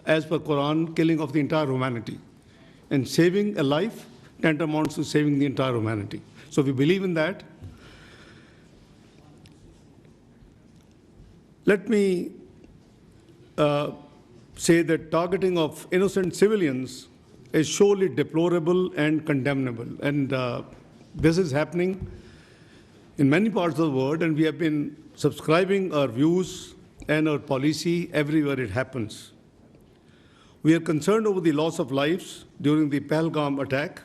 as per Quran, killing of the entire humanity. And saving a life tantamounts to saving the entire humanity. So we believe in that. Let me say that targeting of innocent civilians is surely deplorable and condemnable. And this is happening in many parts of the world, and we have been subscribing our views and our policy everywhere it happens. We are concerned over the loss of lives during the Pelgam attack.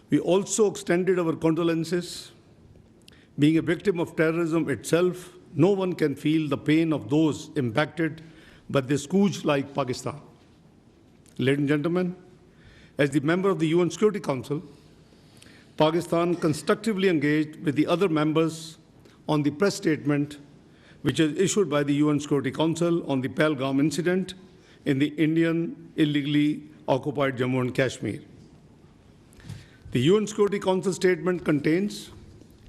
We also extended our condolences. Being a victim of terrorism itself, no one can feel the pain of those impacted by this scourge like Pakistan. Ladies and gentlemen, as the member of the UN Security Council, Pakistan constructively engaged with the other members on the press statement which is issued by the UN Security Council on the Pelgam incident in the Indian illegally occupied Jammu and Kashmir. The UN Security Council statement contains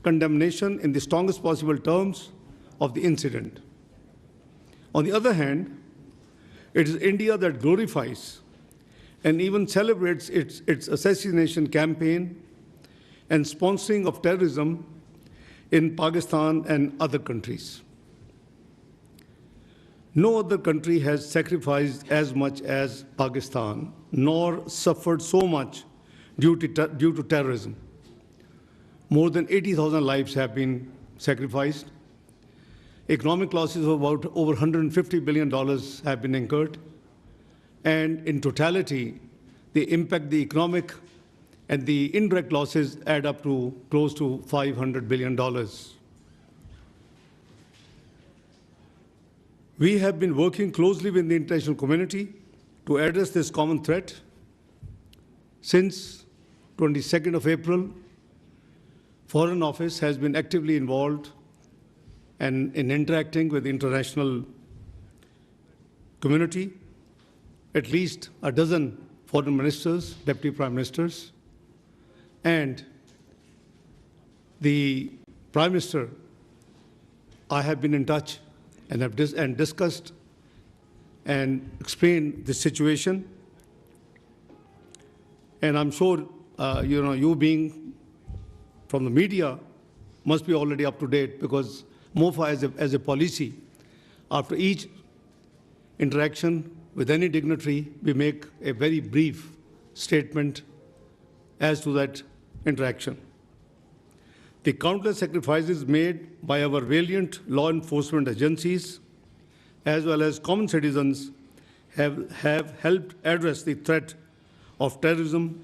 condemnation in the strongest possible terms of the incident. On the other hand, it is India that glorifies and even celebrates its assassination campaign and sponsoring of terrorism in Pakistan and other countries. No other country has sacrificed as much as Pakistan, nor suffered so much due to terrorism. More than 80,000 lives have been sacrificed. Economic losses of about over $150 billion have been incurred. And in totality, the economic and the indirect losses add up to close to $500 billion. We have been working closely with the international community to address this common threat. Since 22nd of April, Foreign Office has been actively involved and in interacting with the international community. At least a dozen foreign ministers, deputy prime ministers, and the Prime Minister, I have been in touch and have discussed and explained the situation. And I'm sure, you being from the media must be already up to date, because MOFA as a policy, after each interaction with any dignitary, we make a very brief statement as to that interaction. The countless sacrifices made by our valiant law enforcement agencies as well as common citizens have helped address the threat of terrorism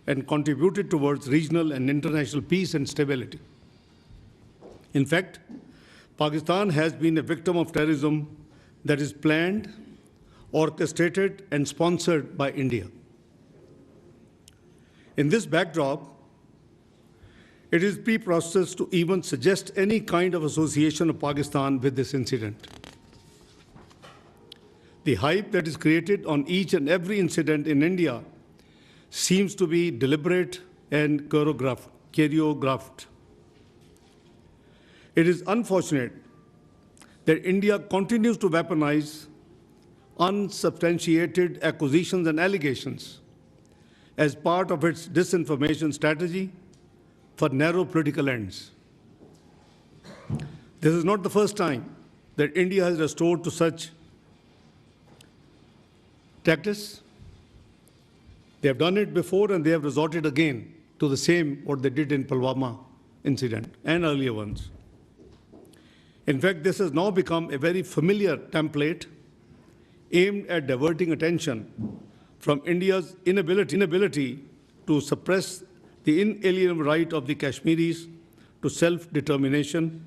and contributed towards regional and international peace and stability. In fact, Pakistan has been a victim of terrorism that is planned, orchestrated, and sponsored by India. In this backdrop, it is preposterous to even suggest any kind of association of Pakistan with this incident. The hype that is created on each and every incident in India seems to be deliberate and choreographed. It is unfortunate that India continues to weaponize unsubstantiated accusations and allegations as part of its disinformation strategy for narrow political ends. This is not the first time that India has resorted to such tactics. They have done it before, and they have resorted again to the same what they did in Pulwama incident and earlier ones. In fact, this has now become a very familiar template aimed at diverting attention from India's inability to suppress the inalienable right of the Kashmiris to self-determination,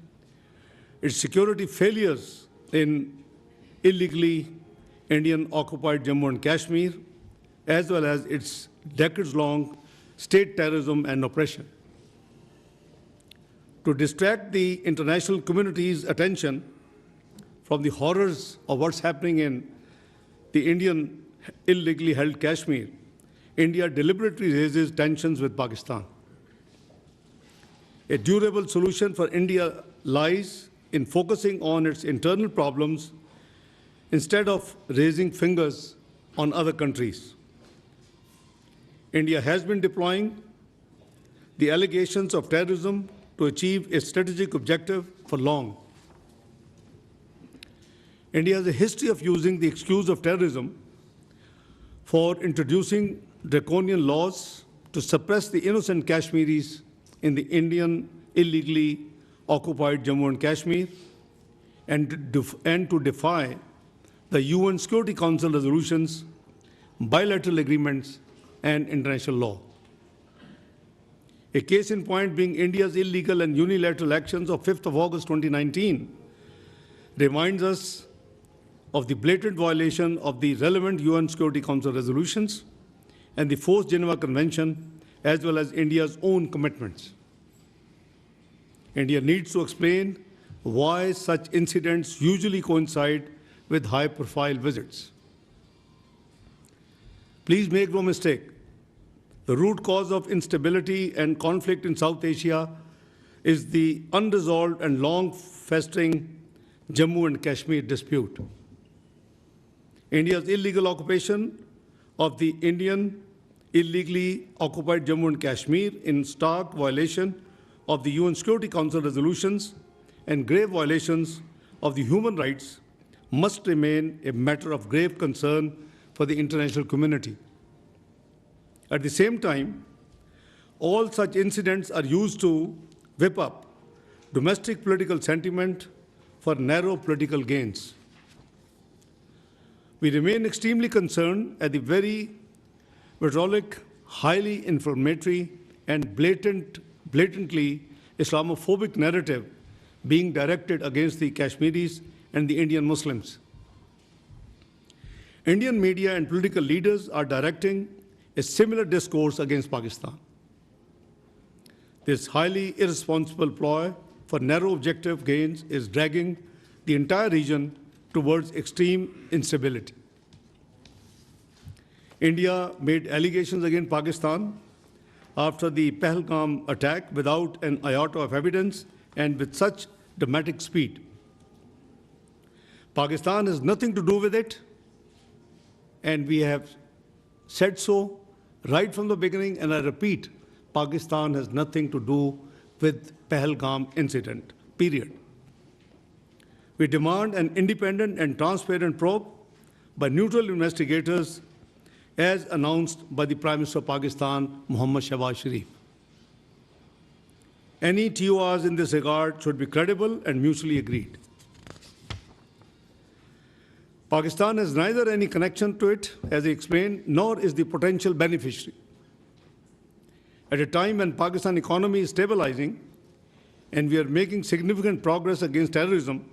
its security failures in illegally Indian-occupied Jammu and Kashmir, as well as its decades-long state terrorism and oppression. To distract the international community's attention from the horrors of what's happening in the Indian illegally held Kashmir, India deliberately raises tensions with Pakistan. A durable solution for India lies in focusing on its internal problems instead of raising fingers on other countries. India has been deploying the allegations of terrorism to achieve a strategic objective for long. India has a history of using the excuse of terrorism for introducing draconian laws to suppress the innocent Kashmiris in the Indian illegally occupied Jammu and Kashmir and to defy the UN Security Council resolutions, bilateral agreements, and international law. A case in point being India's illegal and unilateral actions of 5th of August 2019 reminds us of the blatant violation of the relevant UN Security Council resolutions and the 4th Geneva Convention, as well as India's own commitments. India needs to explain why such incidents usually coincide with high-profile visits. Please make no mistake, the root cause of instability and conflict in South Asia is the unresolved and long-festering Jammu and Kashmir dispute. India's illegal occupation of the Indian illegally occupied Jammu and Kashmir in stark violation of the UN Security Council resolutions and grave violations of the human rights must remain a matter of grave concern for the international community. At the same time, all such incidents are used to whip up domestic political sentiment for narrow political gains. We remain extremely concerned at the very vitriolic, highly inflammatory, and blatantly Islamophobic narrative being directed against the Kashmiris and the Indian Muslims. Indian media and political leaders are directing a similar discourse against Pakistan. This highly irresponsible ploy for narrow objective gains is dragging the entire region towards extreme instability. India made allegations against Pakistan after the Pelgam attack without an iota of evidence and with such dramatic speed. Pakistan has nothing to do with it, and we have said so right from the beginning, and I repeat, Pakistan has nothing to do with Pelgam incident, period. We demand an independent and transparent probe by neutral investigators as announced by the Prime Minister of Pakistan, Mohammad Shahbaz Sharif. Any TORs in this regard should be credible and mutually agreed. Pakistan has neither any connection to it, as I explained, nor is the potential beneficiary. At a time when Pakistan economy is stabilizing and we are making significant progress against terrorism,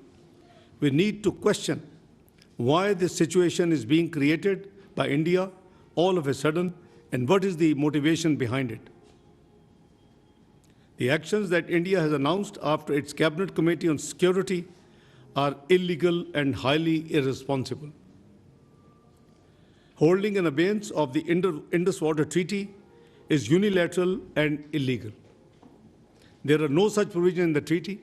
we need to question why this situation is being created by India all of a sudden and what is the motivation behind it. The actions that India has announced after its Cabinet Committee on Security are illegal and highly irresponsible. Holding an abeyance of the Indus Water Treaty is unilateral and illegal. There are no such provisions in the treaty.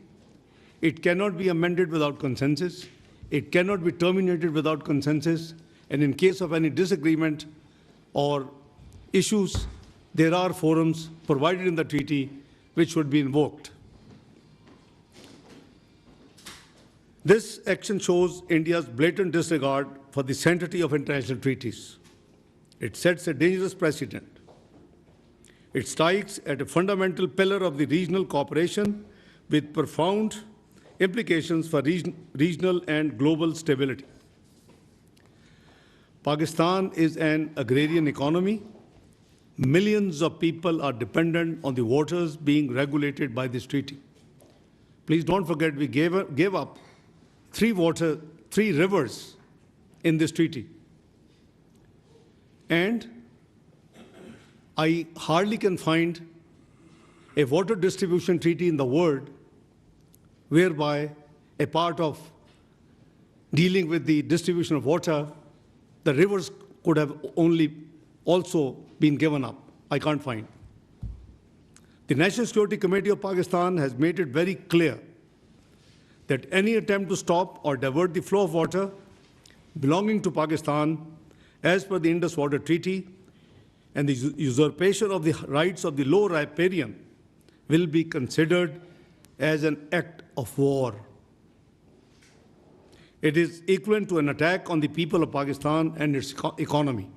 It cannot be amended without consensus. It cannot be terminated without consensus. And in case of any disagreement or issues, there are forums provided in the treaty which should be invoked. This action shows India's blatant disregard for the sanctity of international treaties. It sets a dangerous precedent. It strikes at a fundamental pillar of the regional cooperation with profound implications for regional and global stability. Pakistan is an agrarian economy. Millions of people are dependent on the waters being regulated by this treaty. Please don't forget, we gave up three rivers in this treaty. And I hardly can find a water distribution treaty in the world whereby a part of dealing with the distribution of water, the rivers could have only also been given up. I can't find. The National Security Committee of Pakistan has made it very clear that any attempt to stop or divert the flow of water belonging to Pakistan as per the Indus Water Treaty and the usurpation of the rights of the low riparian will be considered as an act of war. It is equivalent to an attack on the people of Pakistan and its economy.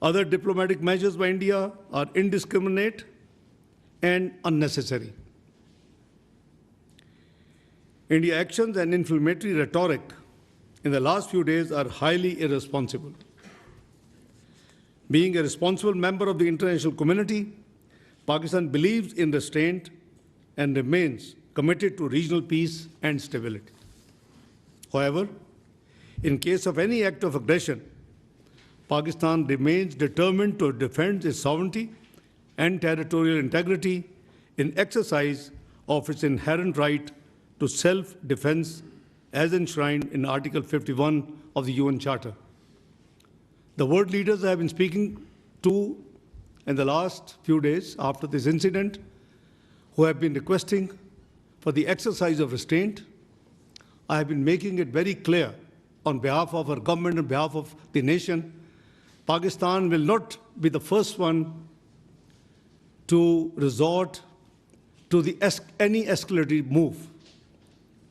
Other diplomatic measures by India are indiscriminate and unnecessary. India's actions and inflammatory rhetoric in the last few days are highly irresponsible. Being a responsible member of the international community, Pakistan believes in restraint and remains committed to regional peace and stability. However, in case of any act of aggression, Pakistan remains determined to defend its sovereignty and territorial integrity in exercise of its inherent right to self-defense as enshrined in Article 51 of the UN Charter. The world leaders I have been speaking to in the last few days after this incident, who have been requesting for the exercise of restraint, I have been making it very clear on behalf of our government, on behalf of the nation, Pakistan will not be the first one to resort to any escalatory move.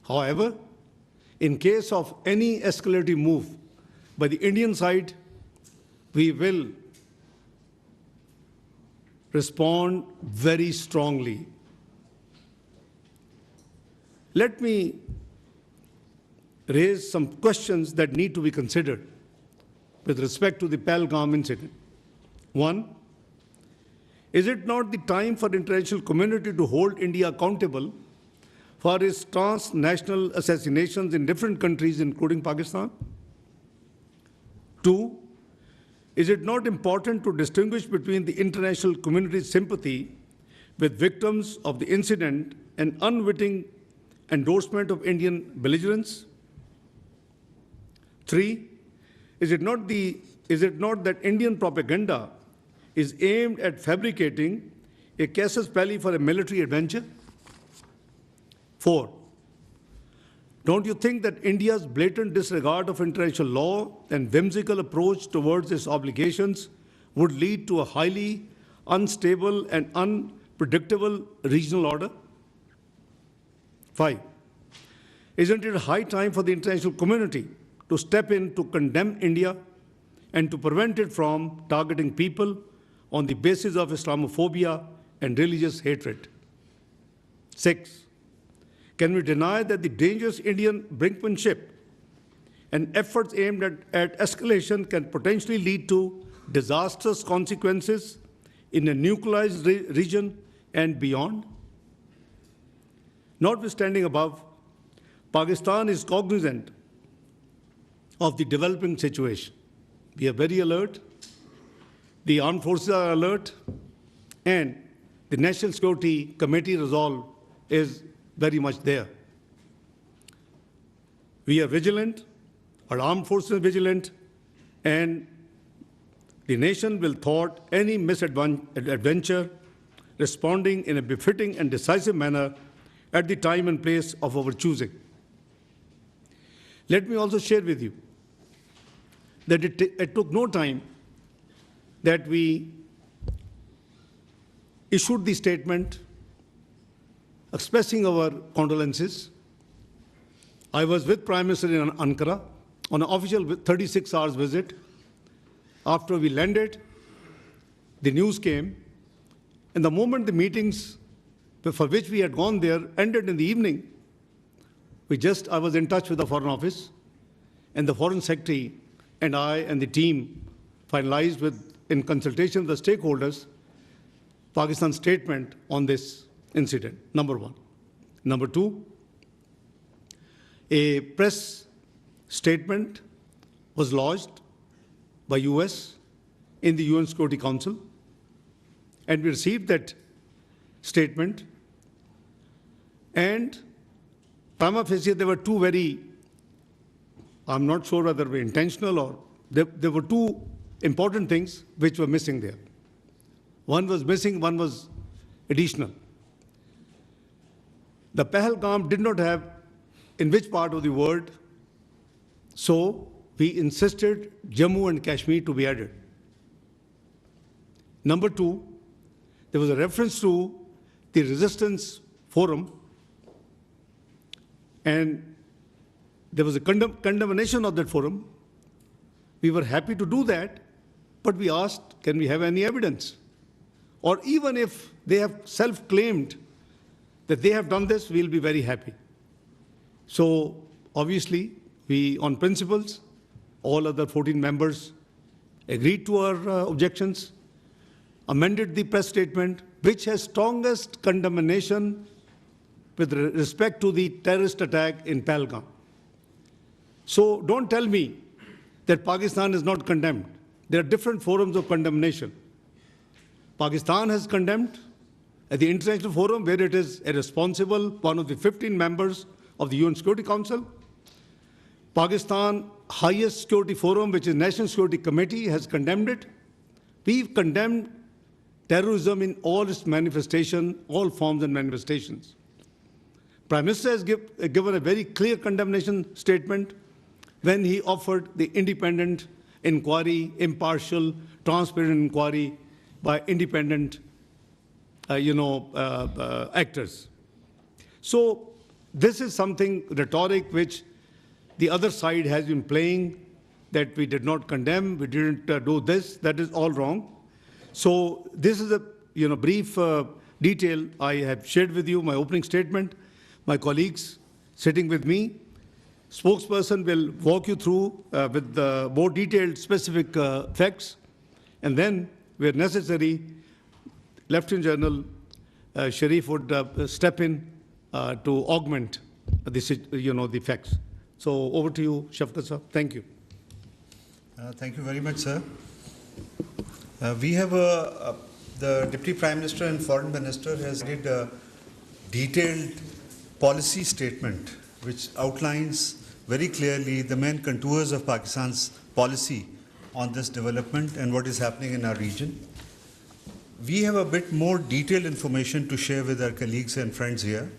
However, in case of any escalatory move by the Indian side, we will respond very strongly. Let me raise some questions that need to be considered with respect to the Pelgam incident. One, is it not the time for the international community to hold India accountable for its transnational assassinations in different countries, including Pakistan? Two, is it not important to distinguish between the international community's sympathy with victims of the incident and unwitting endorsement of Indian belligerence? Three, is it not that Indian propaganda is aimed at fabricating a casus belli for a military adventure? Four, don't you think that India's blatant disregard of international law and whimsical approach towards its obligations would lead to a highly unstable and unpredictable regional order? Five, isn't it high time for the international community to step in to condemn India and to prevent it from targeting people on the basis of Islamophobia and religious hatred? Six, can we deny that the dangerous Indian brinkmanship and efforts aimed at escalation can potentially lead to disastrous consequences in a nuclearized region and beyond? Notwithstanding above, Pakistan is cognizant of the developing situation. We are very alert, the armed forces are alert, and the National Security Committee resolve is very much there. We are vigilant, our armed forces are vigilant, and the nation will thwart any misadventure, responding in a befitting and decisive manner at the time and place of our choosing. Let me also share with you that it took no time that we issued the statement expressing our condolences. I was with Prime Minister in Ankara on an official 36 hours visit. After we landed, the news came, and the moment the meetings for which we had gone there ended in the evening, I was in touch with the Foreign Office, and the Foreign Secretary and I and the team finalized in consultation with the stakeholders, Pakistan's statement on this incident, number one. Number two, a press statement was lodged by US in the UN Security Council, and we received that statement. And prima facie, there were two I'm not sure whether they were intentional or there were two important things which were missing there. One was missing, one was additional. The Pelgam did not have in which part of the world So we insisted Jammu and Kashmir to be added. Number two, there was a reference to the resistance forum, and there was a condemnation of that forum. We were happy to do that, but we asked, can we have any evidence? Or even if they have self-claimed that they have done this, we'll be very happy. So obviously, we, on principles, all other 14 members agreed to our objections, amended the press statement, which has strongest condemnation with respect to the terrorist attack in Pelgam. So don't tell me that Pakistan is not condemned. There are different forums of condemnation. Pakistan has condemned at the international forum, where it is a responsible, one of the 15 members of the UN Security Council. Pakistan highest security forum, which is National Security Committee, has condemned it. We've condemned terrorism in all its manifestation, all forms and manifestations. Prime Minister has given a very clear condemnation statement when he offered the independent inquiry, impartial, transparent inquiry by independent, actors. So this is something rhetoric which the other side has been playing, that we did not condemn, we didn't do this. That is all wrong. So this is a brief detail I have shared with you, my opening statement. My colleagues sitting with me, spokesperson will walk you through with more detailed specific facts, and then, where necessary, Lieutenant General Sharif would step in to augment the facts. So over to you, Shafqat sir. Thank you. Thank you very much, sir. We have the Deputy Prime Minister and Foreign Minister has made a detailed policy statement which outlines very clearly the main contours of Pakistan's policy on this development and what is happening in our region. We have a bit more detailed information to share with our colleagues and friends here,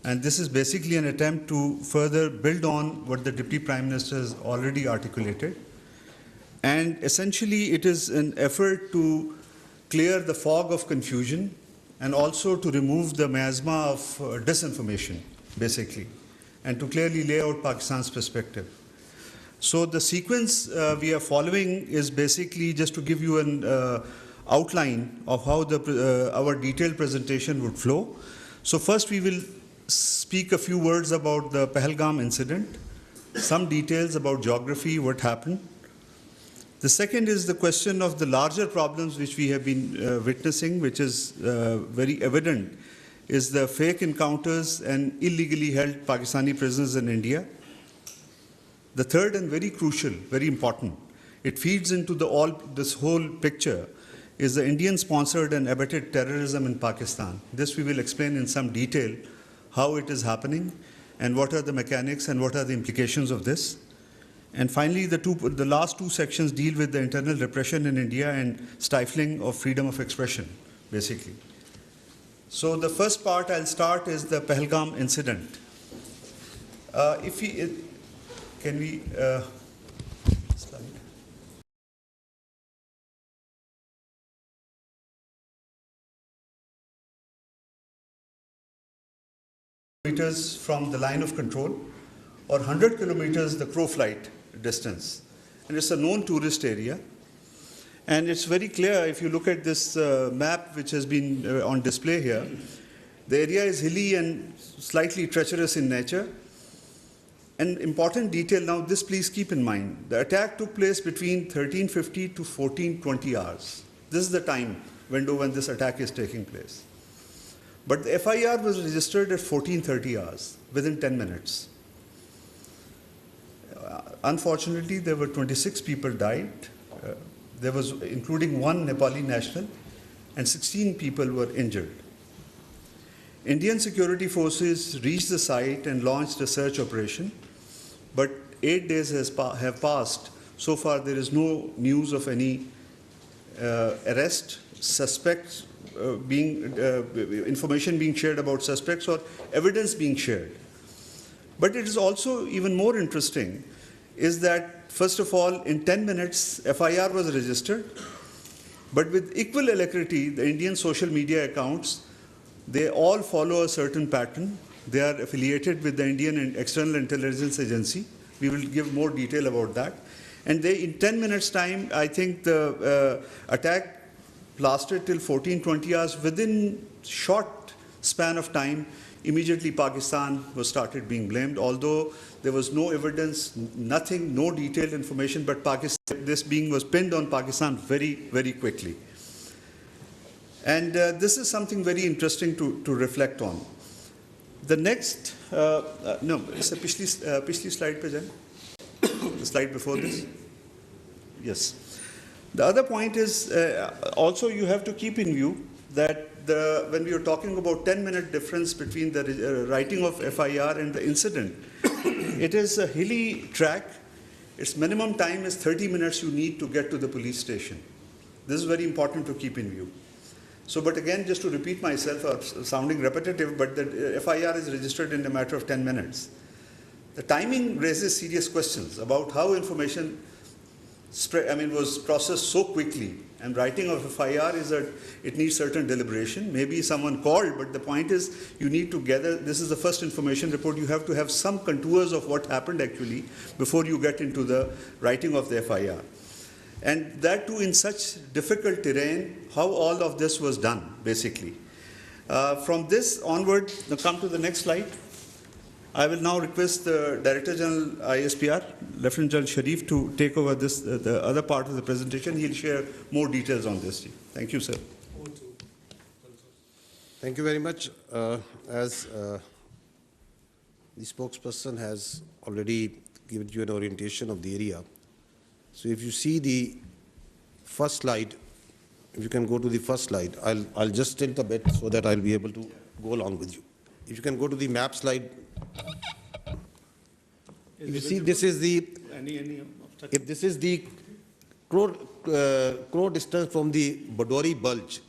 and this is basically an attempt to further build on what the Deputy Prime Minister has already articulated. And essentially, it is an effort to clear the fog of confusion and also to remove the miasma of disinformation, basically, and to clearly lay out Pakistan's perspective. So the sequence we are following is basically just to give you an outline of how our detailed presentation would flow. So first we will speak a few words about the Pelgam incident, some details about geography, what happened. The second is the question of the larger problems which we have been witnessing, which is very evident, is the fake encounters and illegally held Pakistani prisoners in India. The third and very crucial, very important, it feeds into this whole picture, is the Indian-sponsored and abetted terrorism in Pakistan. This we will explain in some detail how it is happening and what are the mechanics and what are the implications of this. And finally, the last two sections deal with the internal repression in India and stifling of freedom of expression, basically. So the first part I'll start is the Pelgam incident. Can we slide? Meters from the line of control, or 100 kilometers the crow flight distance. And it's a known tourist area. And it's very clear if you look at this map which has been on display here. The area is hilly and slightly treacherous in nature. An important detail now, this please keep in mind. The attack took place between 1350 to 1420 hours. This is the time window when this attack is taking place. But the FIR was registered at 1430 hours, within 10 minutes. Unfortunately, there were 26 people died. There was, including one Nepali national, and 16 people were injured. Indian security forces reached the site and launched a search operation, but 8 days have passed. So far, there is no news of any arrest, suspects information being shared about suspects or evidence being shared. But it is also even more interesting is that, first of all, in 10 minutes, FIR was registered, but with equal alacrity, the Indian social media accounts, they all follow a certain pattern. They are affiliated with the Indian External Intelligence Agency. We will give more detail about that. And they, in 10 minutes time, I think the attack lasted till 14-20 hours. Within short span of time, immediately Pakistan was started being blamed, although there was no evidence, nothing, no detailed information, but Pakistan, this being was pinned on Pakistan very, very quickly. And this is something very interesting to reflect on. The next, no, it's a pichli slide pe jaye. The slide before this. Yes. The other point is also you have to keep in view that when we are talking about 10-minute difference between the writing of FIR and the incident, it is a hilly track. Its minimum time is 30 minutes you need to get to the police station. This is very important to keep in view. So, but again, just to repeat myself, sounding repetitive, but the FIR is registered in a matter of 10 minutes. The timing raises serious questions about how information was processed so quickly. And writing of FIR is that it needs certain deliberation. Maybe someone called, but the point is you need to gather, this is the first information report, you have to have some contours of what happened actually before you get into the writing of the FIR. And that too in such difficult terrain, how all of this was done, basically. From this onward, now come to the next slide. I will now request the Director General ISPR, Lieutenant General Sharif, to take over this, the other part of the presentation. He'll share more details on this. Thank you, sir. Thank you very much. As the spokesperson has already given you an orientation of the area. So if you see the first slide, if you can go to the first slide, I'll just tilt a bit so that I'll be able to go along with you. If you can go to the map slide. If you see, this is the, if this is the crow distance from the Badori Bulge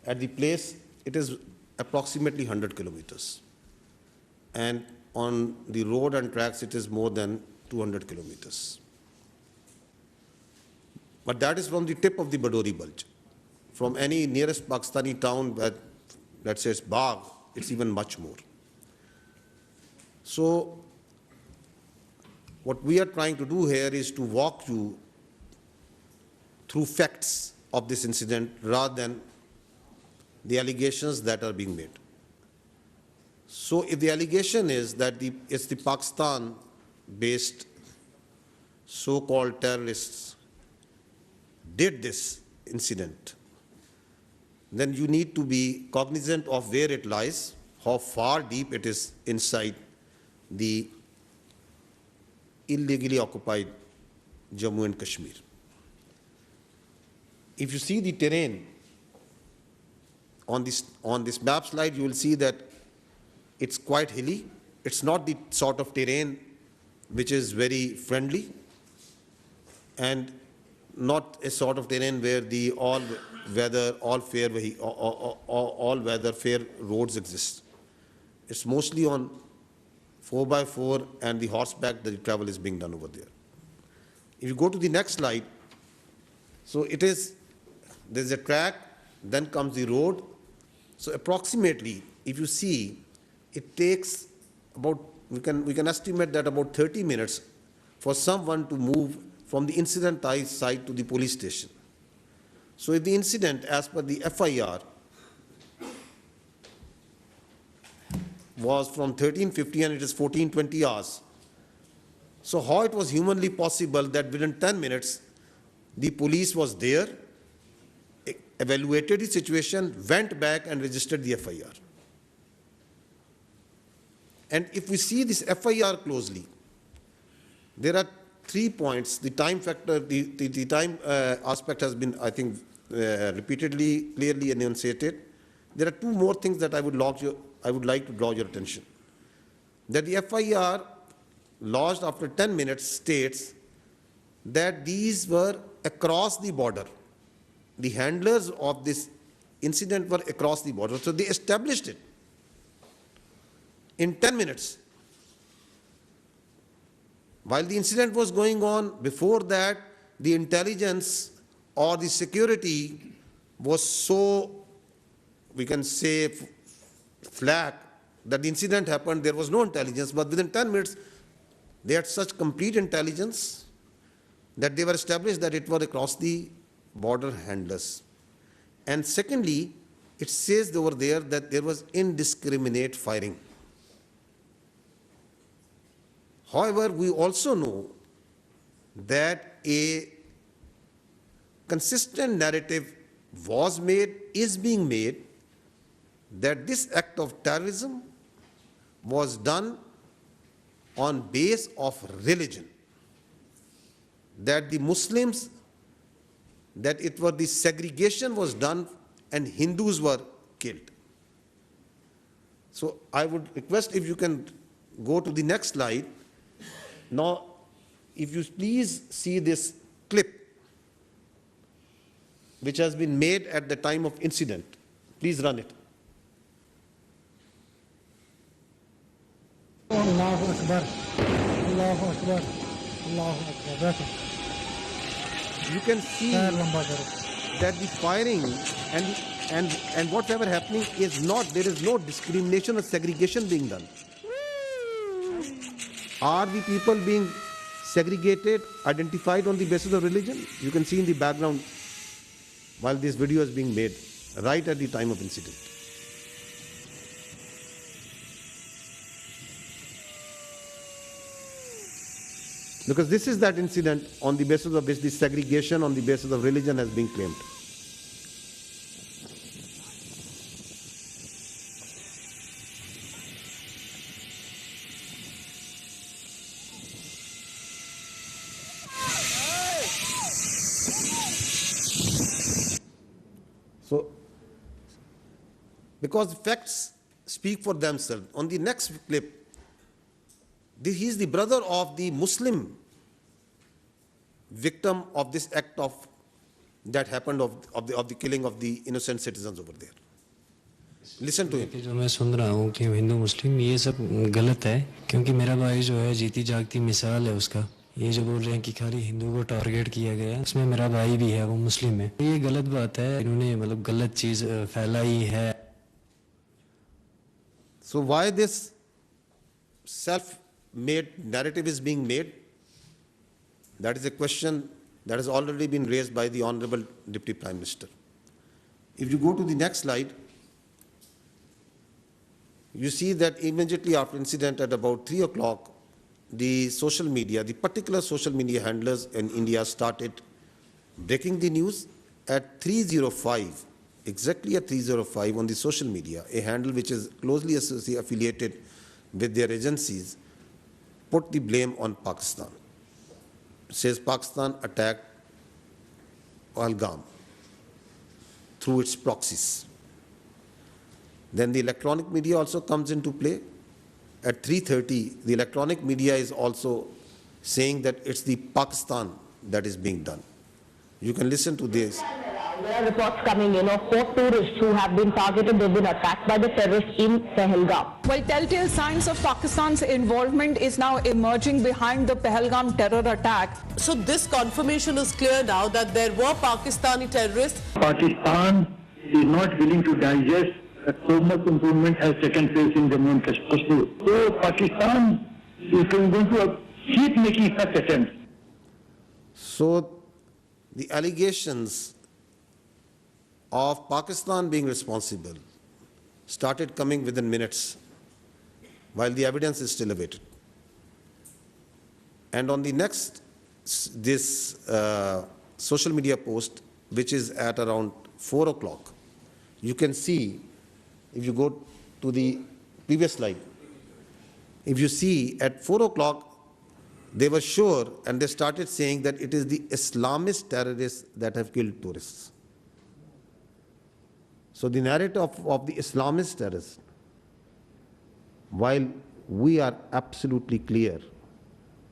at the place, it is approximately 100 kilometers. And on the road and tracks, it is more than 200 kilometers. But that is from the tip of the Badori Bulge. From any nearest Pakistani town that, let's say it's Bagh, it's even much more. So what we are trying to do here is to walk you through facts of this incident rather than the allegations that are being made. So if the allegation is that it's the Pakistan-based so-called terrorists did this incident, then you need to be cognizant of where it lies, how far deep it is inside the illegally occupied Jammu and Kashmir. If you see the terrain on this map slide, you will see that it's quite hilly. It's not the sort of terrain which is very friendly and not a sort of terrain where the all-weather fair roads exist. It's mostly on 4x4 and the horseback that the travel is being done over there. If you go to the next slide, so there's a track, then comes the road. So approximately, if you see, it takes about, we can estimate that about 30 minutes for someone to move from the incident site to the police station. So if the incident, as per the FIR, was from 1350 and it is 1420 hours. So how it was humanly possible that within 10 minutes, the police was there, evaluated the situation, went back and registered the FIR. And if we see this FIR closely, there are 3 points. The time factor, the time aspect has been, I think, repeatedly, clearly enunciated. There are 2 more things that I would like to draw your attention. That the FIR lodged after 10 minutes states that these were across the border. The handlers of this incident were across the border. So they established it in 10 minutes. While the incident was going on, before that, the intelligence or the security was so, we can say, flat that the incident happened, there was no intelligence, but within 10 minutes, they had such complete intelligence that they were established that it was across the border handlers. And secondly, it says over there that there was indiscriminate firing. However, we also know that a consistent narrative was made, is being made, that this act of terrorism was done on base of religion, that the Muslims, that it was the segregation was done and Hindus were killed. So I would request if you can go to the next slide. Now, if you please see this clip which has been made at the time of incident. Please run it. Allahu Akbar. Allahu Akbar. Allahu Akbar. You can see that the firing and whatever happening is not, there is no discrimination or segregation being done. Are the people being segregated, identified on the basis of religion? You can see in the background while this video is being made, right at the time of incident. Because this is that incident on the basis of which the segregation on the basis of religion has been claimed. So, because facts speak for themselves. On the next clip, he is the brother of the Muslim victim of this act of that happened of the killing of the innocent citizens over there. Listen to him. जो मैं सुन रहा हूँ कि हिंदू मुस्लिम ये सब गलत है, क्योंकि मेरा भाई जो है जीती जागती मिसाल है उसका. ये जो बोल रहे हैं कि खाली हिंदू को टारगेट किया गया है, इसमें मेरा भाई भी है, वो मुस्लिम है. ये गलत बात है, इन्होंने मतलब गलत चीज फैलाई है. So why this self-made narrative is being made? That is a question that has already been raised by the Honorable Deputy Prime Minister. If you go to the next slide, you see that immediately after incident at about 3 o'clock, the social media, the particular social media handlers in India started breaking the news at 3:05, exactly at 3:05 on the social media, a handle which is closely affiliated with their agencies, put the blame on Pakistan. It says Pakistan attacked Pelgam through its proxies. Then the electronic media also comes into play. At 3:30, the electronic media is also saying that it's the Pakistan that is being done. You can listen to this. There are reports coming in of 4 tourists who have been targeted. They've been attacked by the terrorists in Pelgam. Well, telltale signs of Pakistan's involvement is now emerging behind the Pelgam terror attack. So this confirmation is clear now that there were Pakistani terrorists. Pakistan is not willing to digest that so much improvement has taken place in Jammu and Kashmir. So Pakistan is going to keep making such attempts. So the allegations of Pakistan being responsible started coming within minutes while the evidence is still awaited. And on the next, this social media post, which is at around 4 o'clock, you can see, if you go to the previous slide, if you see at 4 o'clock, they were sure and they started saying that it is the Islamist terrorists that have killed tourists. So the narrative of the Islamist terrorists, while we are absolutely clear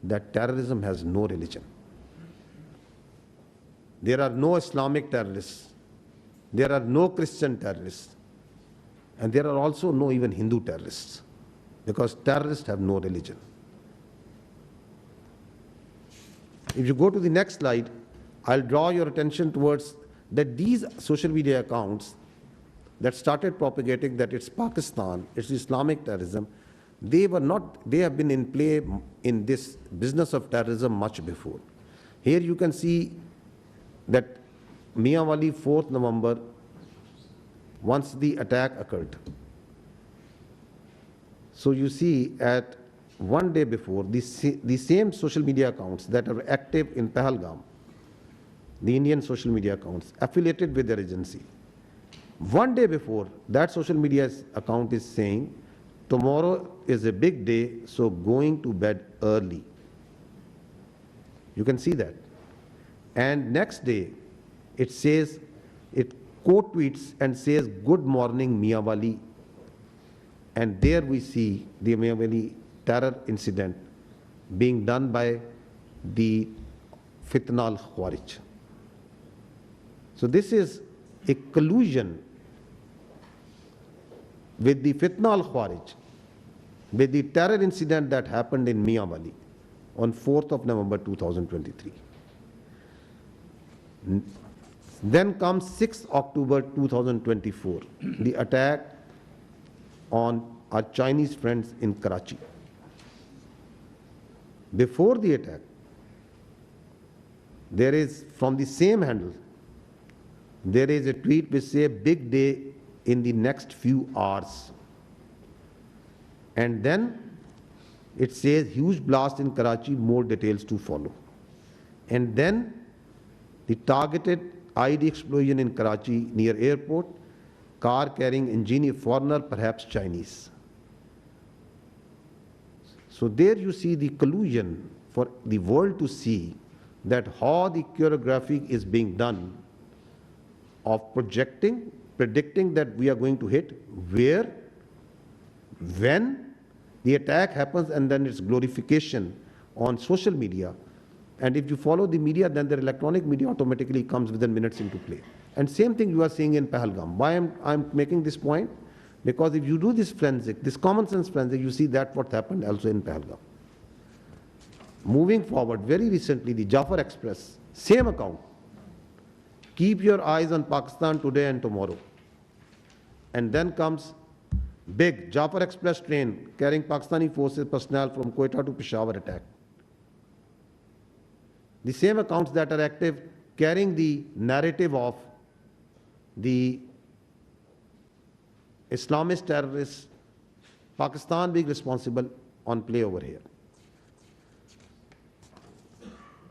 that terrorism has no religion. There are no Islamic terrorists. There are no Christian terrorists. And there are also no even Hindu terrorists, because terrorists have no religion. If you go to the next slide, I'll draw your attention towards that these social media accounts that started propagating that it's Pakistan, it's Islamic terrorism, they have been in play in this business of terrorism much before. Here you can see that Mianwali, 4th November, once the attack occurred. So you see at one day before, the same social media accounts that are active in Pelgam, the Indian social media accounts affiliated with their agency. One day before, that social media account is saying, tomorrow is a big day, so going to bed early. You can see that. And next day, it says, it quote tweets and says, good morning, Mianwali. And there we see the Mianwali terror incident being done by the Fitna al-Khawarij. So this is a collusion with the Fitna al-Khawarij, with the terror incident that happened in Mianwali on 4th of November 2023. Then comes 6th October 2024, the attack on our Chinese friends in Karachi. Before the attack, there is, from the same handle, there is a tweet which says, big day in the next few hours. And then it says, huge blast in Karachi, more details to follow. And then the targeted ID explosion in Karachi near airport, car carrying engineer, foreigner, perhaps Chinese. So there you see the collusion for the world to see that how the choreography is being done of projecting, predicting that we are going to hit, where, when the attack happens, and then its glorification on social media. And if you follow the media, then the electronic media automatically comes within minutes into play. And same thing you are seeing in Pelgam. Why I'm making this point? Because if you do this forensic, this common sense forensic, you see that what happened also in Pelgam. Moving forward, very recently, the Jafar Express, same account. Keep your eyes on Pakistan today and tomorrow. And then comes big Jafar Express train carrying Pakistani forces personnel from Quetta to Peshawar attack. The same accounts that are active carrying the narrative of the Islamist terrorists, Pakistan being responsible on play over here.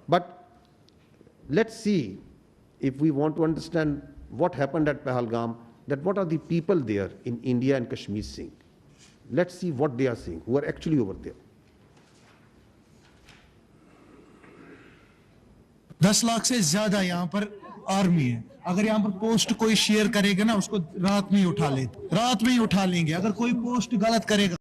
But let's see, if we want to understand what happened at Pelgam, that what are the people there in India and Kashmir seeing. Let's see what they are seeing, who are actually over there. 10 lakh से ज्यादा यहाँ पर army है। अगर यहाँ पर post कोई share करेगा ना, उसको रात में ही उठा लेंगे अगर कोई पोस्ट गलत करेगा।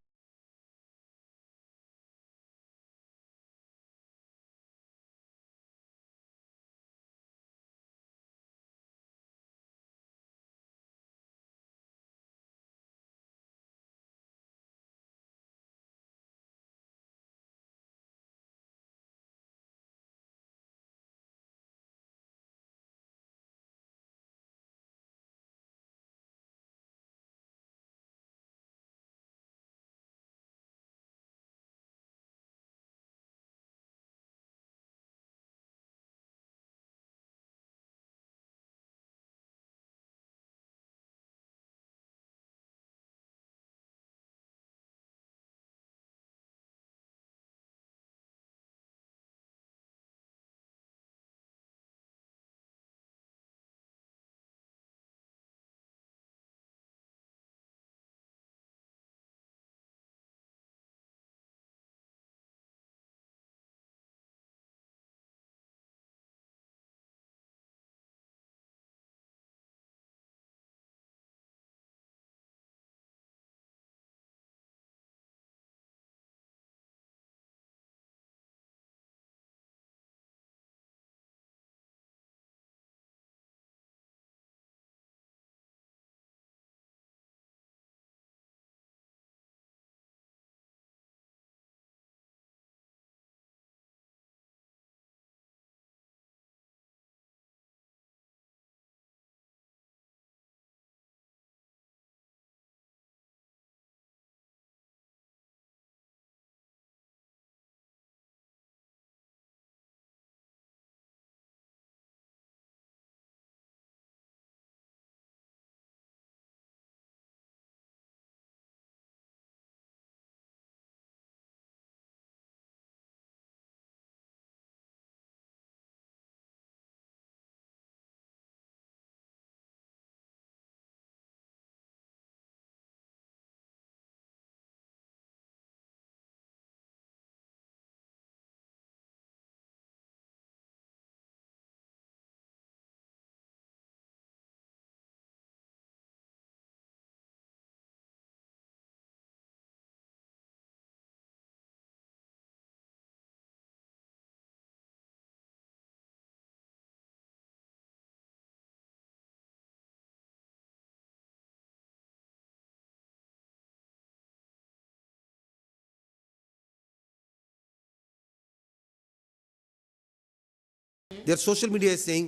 their social media is saying,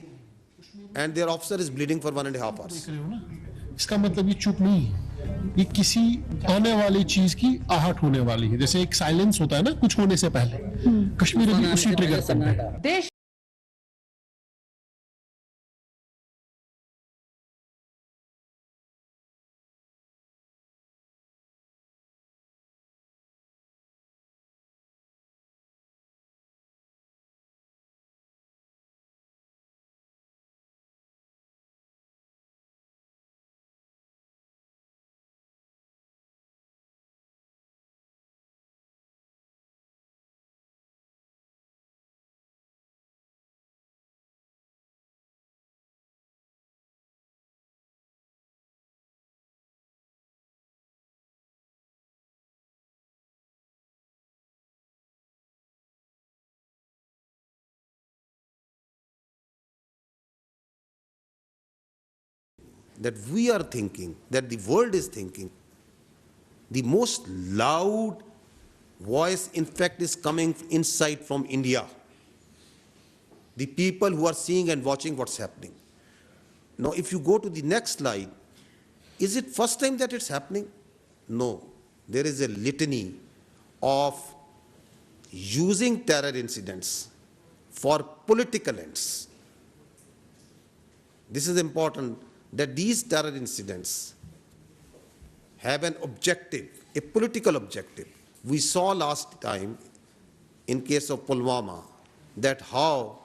and their officer is bleeding for 1.5 hours. इसका मतलब ये चुप नहीं है, ये किसी आने वाली चीज की आहट होने वाली है, जैसे एक साइलेंस होता है ना कुछ होने से पहले, कश्मीर अभी उसी ट्रिगर पर है। देश That we are thinking, that the world is thinking, the most loud voice, in fact, is coming inside from India. The people who are seeing and watching what's happening. Now, if you go to the next slide, is it first time that it's happening? No. There is a litany of using terror incidents for political ends. This is important, that these terror incidents have an objective, a political objective. We saw last time in case of Pulwama that how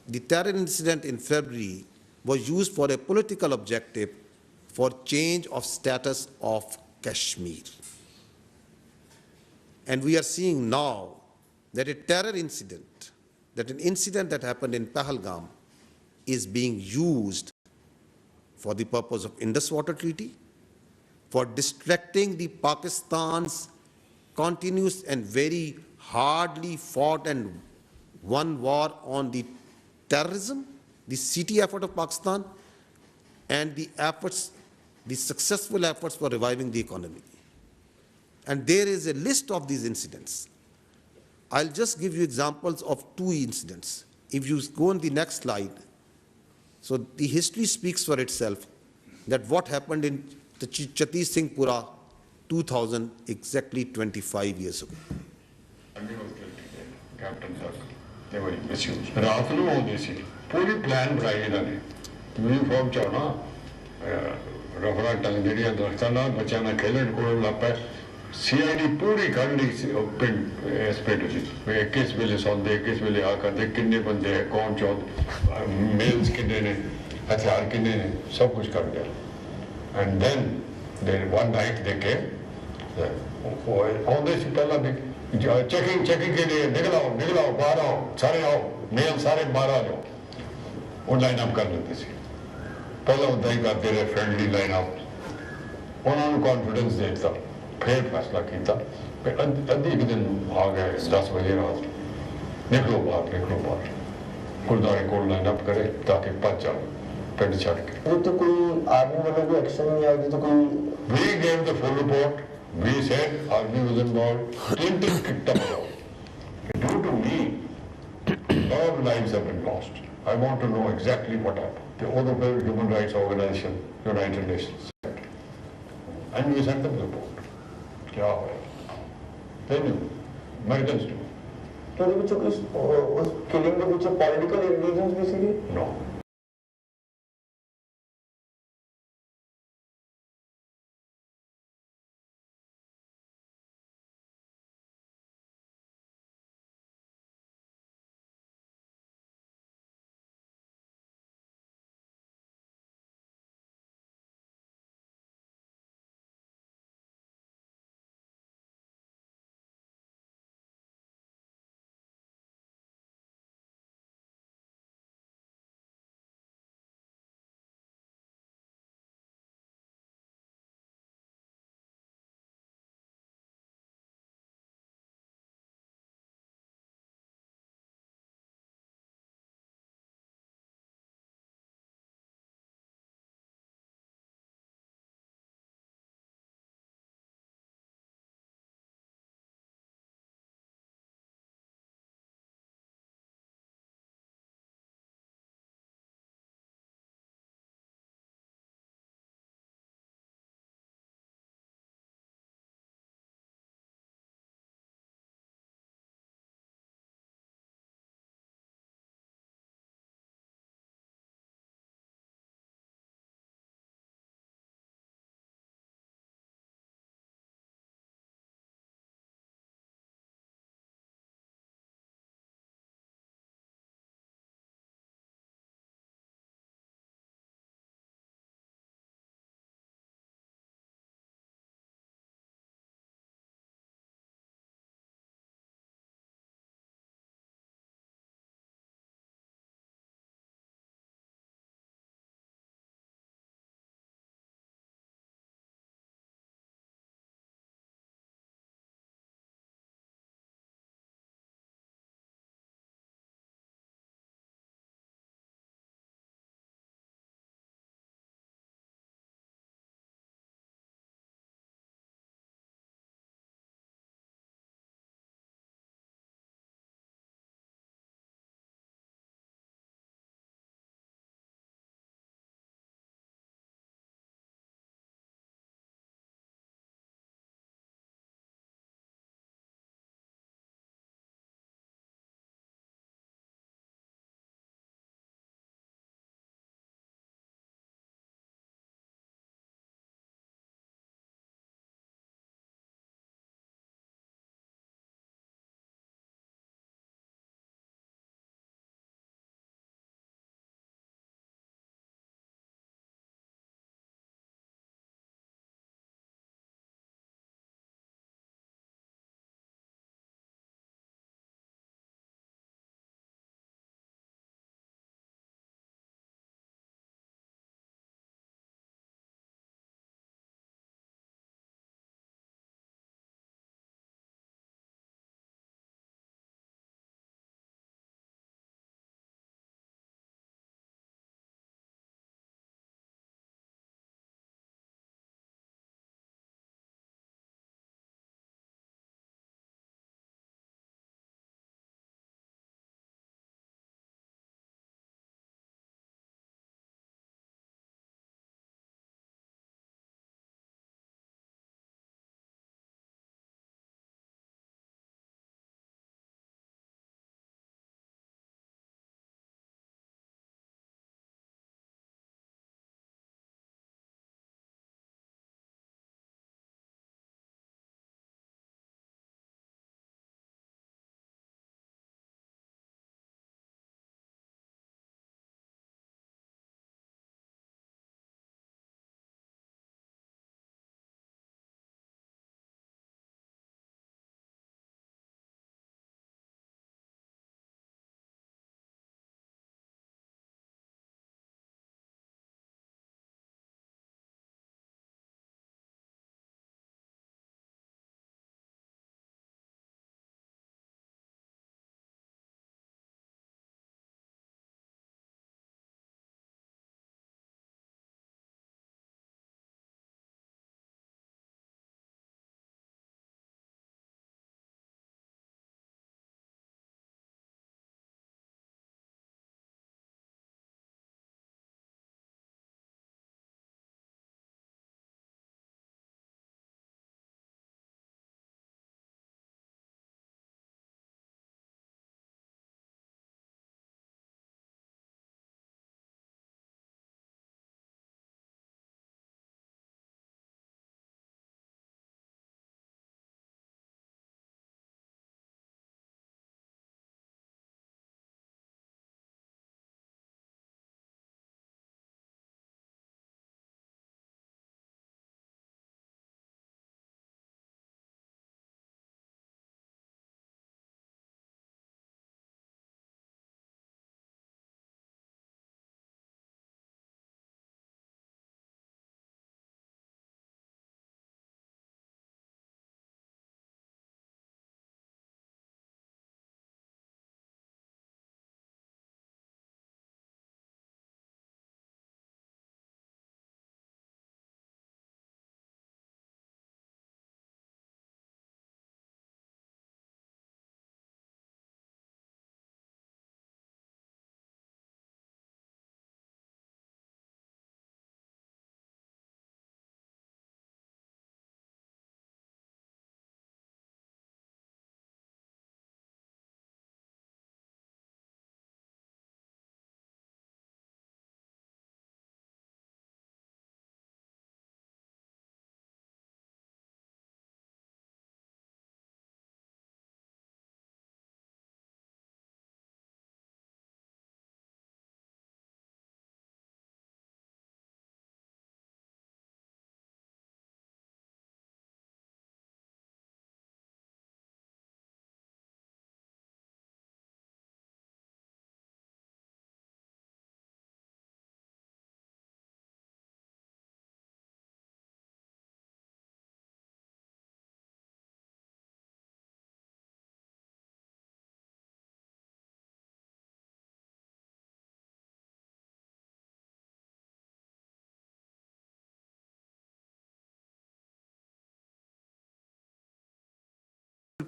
the terror incident in February was used for a political objective for change of status of Kashmir. And we are seeing now that a terror incident, that an incident that happened in Pelgam is being used for the purpose of Indus Water Treaty, for distracting the Pakistan's continuous and very hardly fought and won war on the terrorism, the CT effort of Pakistan, and the efforts, the successful efforts for reviving the economy. And there is a list of these incidents. I'll just give you examples of 2 incidents. If you go on the next slide, so the history speaks for itself, that what happened in the Chatti Singhpura 2000, exactly 25 years ago. Captain sir, they were misused. ਰਾਤ ਨੂੰ ਆਉਂਦੇ ਸੀ, ਪੂਰੀ plan ਬਣਾਈ ਇਹਨਾਂ ਨੇ। Uniform ਚ ਆਉਣਾ, ਰਫਲਾਂ ਟੰਗ ਜਿਹੜੀਆਂ ਦਰਖਤਾਂ ਨਾਲ ਬੱਚਿਆਂ ਨਾਲ ਖੇਲਣ ਕੋਲ ਲੱਗ ਪਏ। CID ਪੂਰੀ ਖੜ ਲਈ ਸੀ ਉਹ ਪਿੰਡ ਇਸ ਪਿੰਡ ਚ ਵੀ ਕਿਸ ਵੇਲੇ ਸੌਂਦੇ ਕਿਸ ਵੇਲੇ ਆ ਕਰਦੇ ਕਿੰਨੇ ਬੰਦੇ ਹੈ ਕੌਣ ਚਾਹੁੰਦੇ ਮੇਲਸ ਕਿੰਨੇ ਨੇ ਹਥਿਆਰ ਕਿੰਨੇ ਨੇ ਸਭ ਕੁਝ ਕਰ ਗਿਆ ਐਂਡ ਦੈਨ ਦੇ ਵਨ ਨਾਈਟ ਦੇ ਕੇ ਆਉਂਦੇ ਸੀ ਪਹਿਲਾਂ ਵੀ ਚੈਕਿੰਗ के लिए निकल आओ बाहर आओ सारे आओ मेल सारे बाहर आ जाओ वो लाइन अप कर लेते सी पहले उदा ही करते रहे फ्रेंडली लाइन अप उन्होंने कॉन्फिडेंस दे दिता फिर फैसला किया अद्धी एक दिन आ गए 10 बजे रात निकलो बाहर गुरुद्वारे को लाइन अप करे ताकि भज जाओ पिंड छड़ के तो कोई आर्मी वालों को एक्शन नहीं आया तो कोई we gave the full report we said army was involved Clinton kicked them out due to me all lives have been lost I want to know exactly what happened the other human rights organization United Nations and we sent them the report kya hoya they knew Americans knew तो उस killing के पीछे political reasons भी सीधे no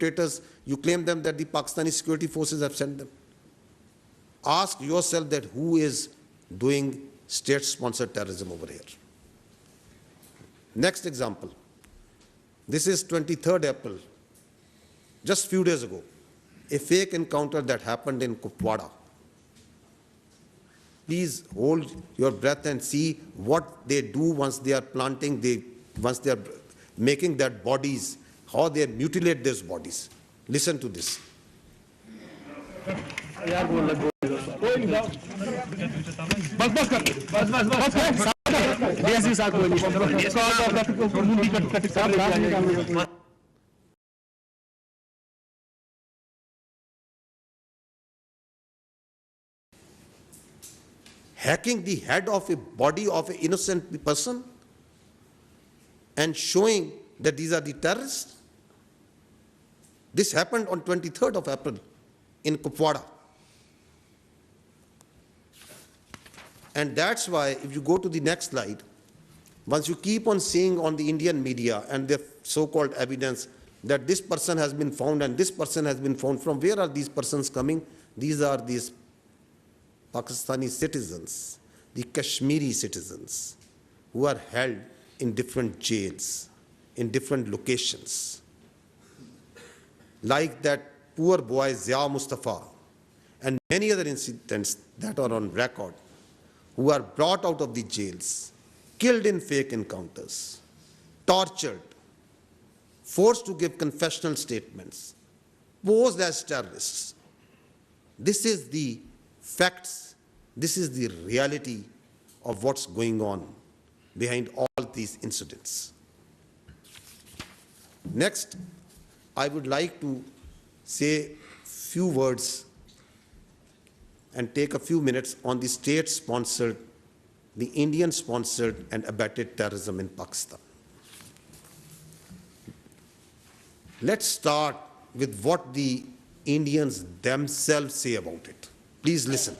perpetrators, you claim them that the Pakistani security forces have sent them. Ask yourself that who is doing state-sponsored terrorism over here. Next example. This is 23rd April, just few days ago, a fake encounter that happened in Kupwara. Please hold your breath and see what they do once they are planting, once they are making their bodies, how they mutilate those bodies. Listen to this. Hacking the head of a body of an innocent person and showing that these are the terrorists. This happened on 23rd of April in Kupwara. And that's why, if you go to the next slide, once you keep on seeing on the Indian media and their so-called evidence that this person has been found and this person has been found, from where are these persons coming? These are these Pakistani citizens, the Kashmiri citizens, who are held in different jails, in different locations. Like that poor boy Zia Mustafa and many other incidents that are on record, who are brought out of the jails, killed in fake encounters, tortured, forced to give confessional statements, posed as terrorists. This is the facts, this is the reality of what's going on behind all these incidents. Next, I would like to say few words and take a few minutes on the state-sponsored, the Indian-sponsored and abetted terrorism in Pakistan. Let's start with what the Indians themselves say about it. Please listen.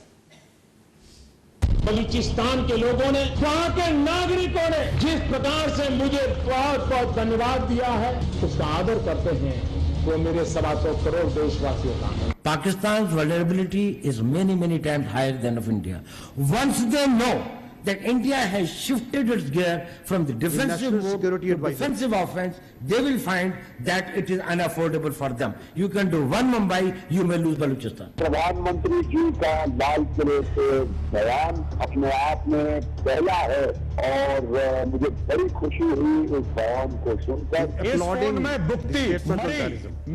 Balochistan के लोगों ने, वहां के नागरिकों ने जिस प्रकार से मुझे बहुत बहुत धन्यवाद दिया है, उसका आदर करते हैं, वो मेरे 125 करोड़ देशवासियों का है. Pakistan's vulnerability is many times higher than of India. Once they know that India has shifted its gear from the defensive mode to defensive offense, they will find that it is unaffordable for them. You can do one Mumbai, you may lose Balochistan. प्रधानमंत्री जी का लाल किले से बयान अपने आप में पहला है और मुझे बड़ी खुशी हुई इस बयान को सुनकर. इस फोन में बुक्ति, मरी,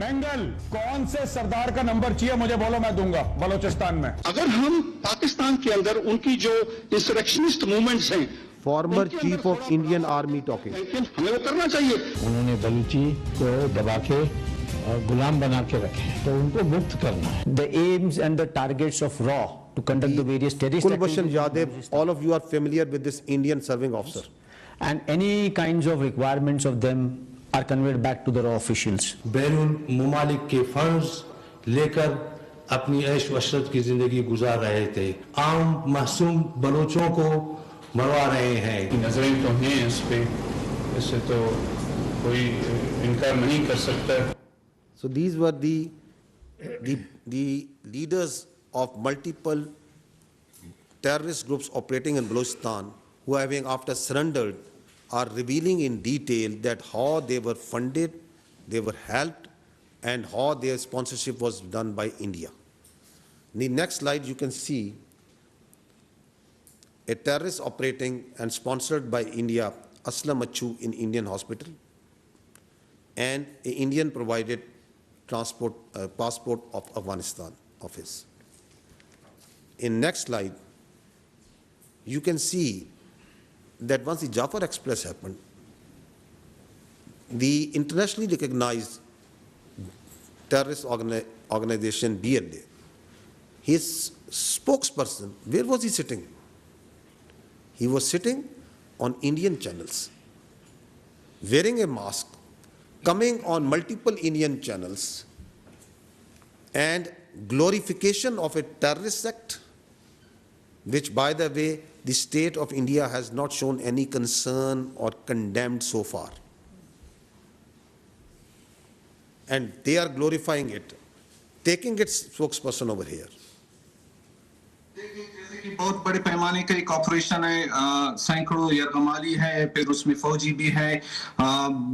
मंगल, कौन से सरदार का नंबर चाहिए मुझे बोलो, मैं दूंगा बलोचिस्तान में. अगर हम पाकिस्तान के अंदर उनकी जो इंसरेक्शनिस्ट मूवमेंट्स हैं, Former Chief of Indian Army talking. हमें वो करना चाहिए. उन्होंने बलूची को दबा के और गुलाम बना के रखे, तो उनको मुक्त करना है. The aims and the targets of RAW to conduct the various terrorist Kulbhushan Yadav, all of you are familiar with this Indian serving officer. And any kinds of requirements of them are conveyed back to the RAW officials. बैरून मुमालिक के funds लेकर अपनी ऐश वशरत की जिंदगी गुजार रहे थे. आम मासूम बलोचों को मरवा रहे हैं. नजरें तो हैं इस पे, इससे तो कोई इनकार नहीं कर सकता. So these were the leaders of multiple terrorist groups operating in Balochistan, who, having after surrendered, are revealing in detail that how they were funded, they were helped, and how their sponsorship was done by India. In the next slide, you can see a terrorist operating and sponsored by India, Aslam Achu, in Indian hospital, and an Indian provided passport of Afghanistan office. In next slide, you can see that once the Jafar Express happened, the internationally recognized terrorist organization BLA, his spokesperson, where was he sitting? He was sitting on Indian channels, wearing a mask, coming on multiple Indian channels, and glorification of a terrorist sect, which, by the way, the state of India has not shown any concern or condemned so far. and they are glorifying it, taking its spokesperson over here. बहुत बड़े पैमाने का एक operation है, सैकड़ों यरगमाली है, फिर उसमें फौजी भी है,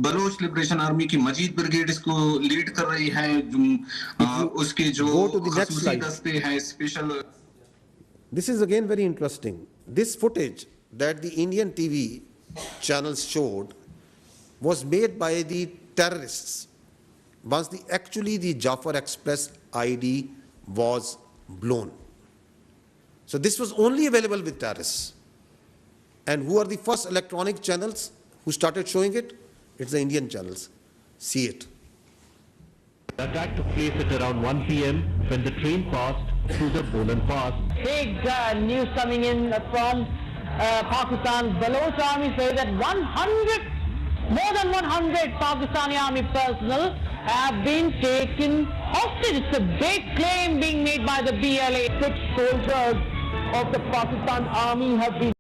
बलोच लिबरेशन आर्मी की मजीद ब्रिगेड इसको लीड कर रही है, उसके जो खसूसी दस्ते हैं special. This is again very interesting. This footage that the Indian TV channels showed was made by the terrorists once actually the Jafar Express ID was blown. So this was only available with terrorists. And who are the first electronic channels who started showing it? It's the Indian channels. See it. The attack took place at around 1 p.m. when the train passed through the Bolan Pass. Big news coming in from Pakistan. Baloch Army says that more than 100 Pakistani Army personnel have been taken hostage. It's a big claim being made by the BLA. 6 soldiers of the Pakistan Army have been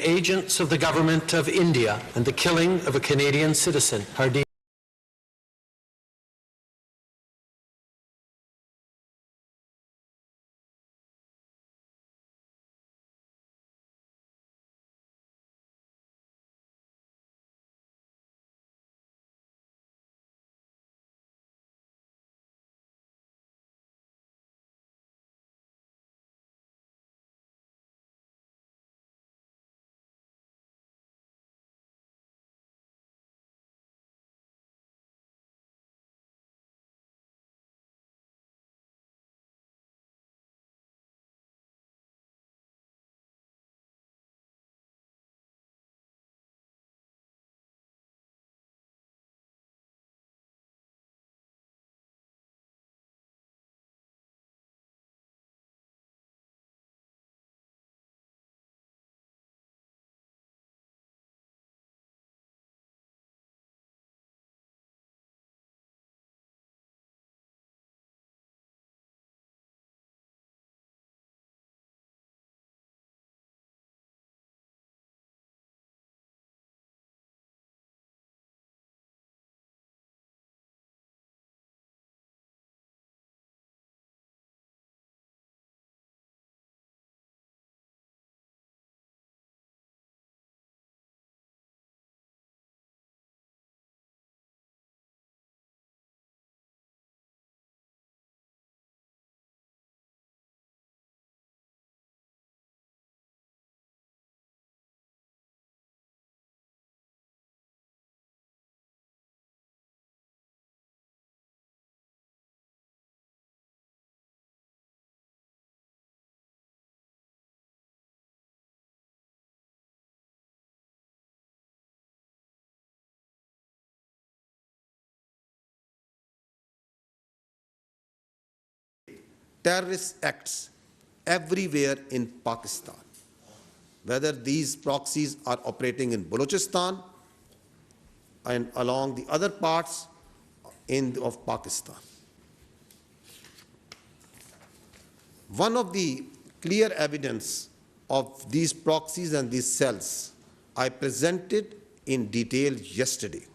agents of the government of India and the killing of a Canadian citizen are deemed terrorist acts everywhere in Pakistan. Whether these proxies are operating in Balochistan, and along the other parts of Pakistan. One of the clear evidence of these proxies and these cells I presented in detail yesterday.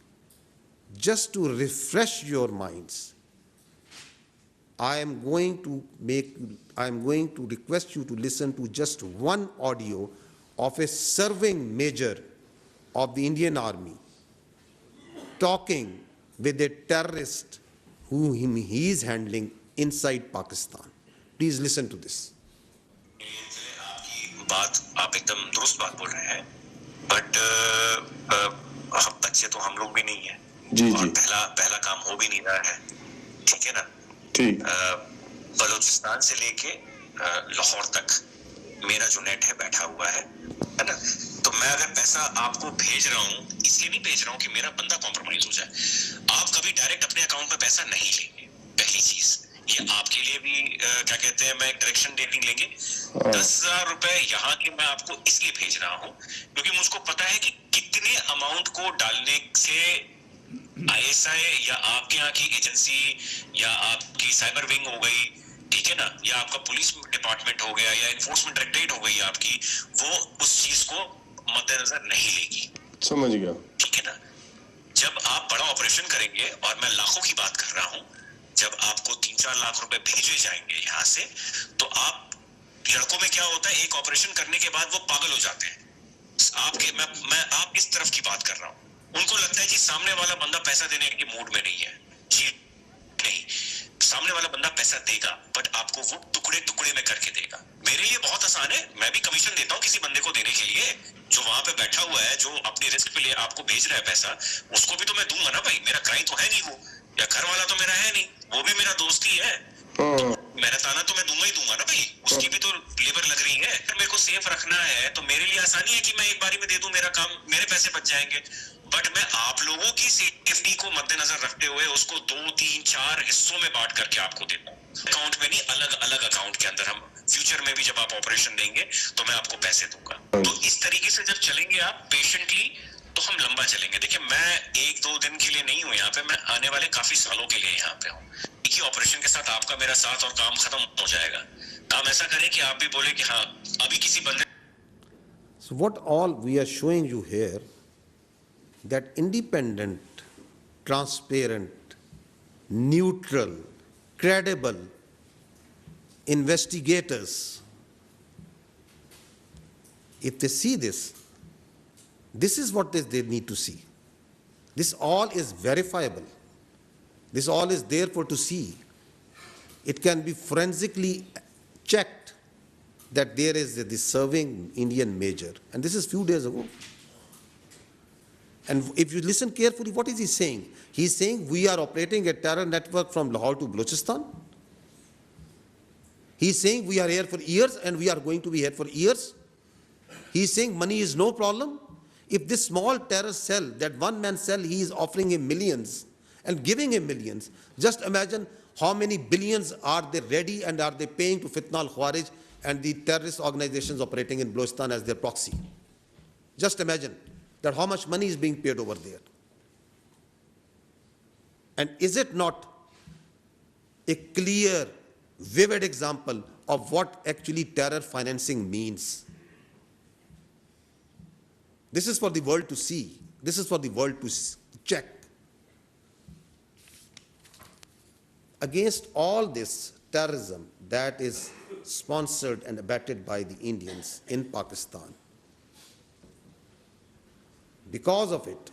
Just to refresh your minds, I am going to request you to listen to just one audio of a serving major of the Indian Army talking with a terrorist whom he is handling inside Pakistan. Please listen to this. बात आप एकदम दुरुस्त बात बोल रहे हैं, but बच्चे तो हम लोग भी नहीं है जी, और पहला काम हो भी नहीं रहा है, ठीक है ना? ठीक। बलूचिस्तान से लेके लाहौर तक मेरा जो नेट है बैठा हुआ है ना? तो मैं अगर पैसा आपको भेज रहा हूँ, इसलिए नहीं भेज रहा हूँ कि मेरा बंदा कॉम्प्रोमाइज हो जाए। आप कभी डायरेक्ट अपने अकाउंट में पैसा नहीं लेंगे, पहली चीज। ये आपके लिए भी क्या कहते हैं, मैं एक डायरेक्शन डेटिंग लेंगे। 10,000 रुपए यहाँ के मैं आपको इसलिए भेज रहा हूँ क्योंकि मुझको पता है कि कितने अमाउंट को डालने से ISI या आपके यहाँ की एजेंसी या आपकी साइबर विंग हो गई, ठीक है ना, या आपका पुलिस डिपार्टमेंट हो गया या एनफोर्समेंट डायरेक्टरेट हो गई आपकी, वो उस चीज को मद्देनजर नहीं लेगी। समझ गया, ठीक है ना? जब आप बड़ा ऑपरेशन करेंगे, और मैं लाखों की बात कर रहा हूँ, जब आपको 3-4 लाख रुपए भेजे जाएंगे यहाँ से, तो आप लड़कों में क्या होता है, एक ऑपरेशन करने के बाद वो पागल हो जाते हैं। मैं आप इस तरफ की बात कर रहा हूँ। उनको लगता है जी सामने वाला बंदा पैसा देने के मूड में नहीं है। जी नहीं, सामने वाला बंदा पैसा देगा, बट आपको वो टुकड़े टुकड़े में करके देगा। मेरे लिए बहुत आसान है, मैं भी कमीशन देता हूँ किसी बंदे को देने के लिए, जो वहां पे बैठा हुआ है, जो अपनी रिस्क पे लिए आपको भेज रहा है पैसा, उसको भी तो मैं दूंगा ना भाई। मेरा क्लाइंट तो है नहीं वो, या घर वाला तो मेरा है नहीं, वो भी मेरा दोस्त ही है, तो मेरा ताना तो मैं दूंगा ही दूंगा ना भाई। उसकी भी तो लेबर लग रही है। अगर मेरे को सेफ रखना है तो मेरे लिए आसानी है कि मैं एक बारी में दे दूं, मेरा काम, मेरे पैसे बच जाएंगे। बट मैं आप लोगों की सेफ्टी को मद्देनजर रखते हुए उसको 2-3-4 हिस्सों में बांट करके आपको देता हूँ, अकाउंट में नहीं, अलग अलग अकाउंट के अंदर। हम फ्यूचर में भी जब आप ऑपरेशन देंगे तो मैं आपको पैसे दूंगा। तो इस तरीके से जब चलेंगे आप पेशेंटली, तो हम लंबा चलेंगे। देखिए, मैं 1-2 दिन के लिए नहीं हूँ यहाँ पे, मैं आने वाले काफी सालों के लिए यहाँ पे हूँ। एक ही ऑपरेशन के साथ आपका मेरा साथ और काम खत्म हो जाएगा। काम ऐसा करें कि आप भी बोले कि हाँ, अभी किसी बंदे। So what all we are showing you here, that independent, transparent, neutral, credible investigators, if they see this, this is what they need to see. This all is verifiable. This all is there for to see. It can be forensically checked that there is a serving Indian major. And this is few days ago. And if you listen carefully, what is he saying? He's saying we are operating a terror network from Lahore to Balochistan. He's saying we are here for years and we are going to be here for years. He's saying money is no problem. If this small terror cell, that one-man cell, he is offering him millions and giving him millions, just imagine how many billions are they ready and are they paying to Fitna al-Khawarij and the terrorist organizations operating in Balochistan as their proxy. Just imagine that how much money is being paid over there. And is it not a clear, vivid example of what actually terror financing means? This is for the world to see. This is for the world to check. Against all this terrorism that is sponsored and abetted by the Indians in Pakistan, because of it,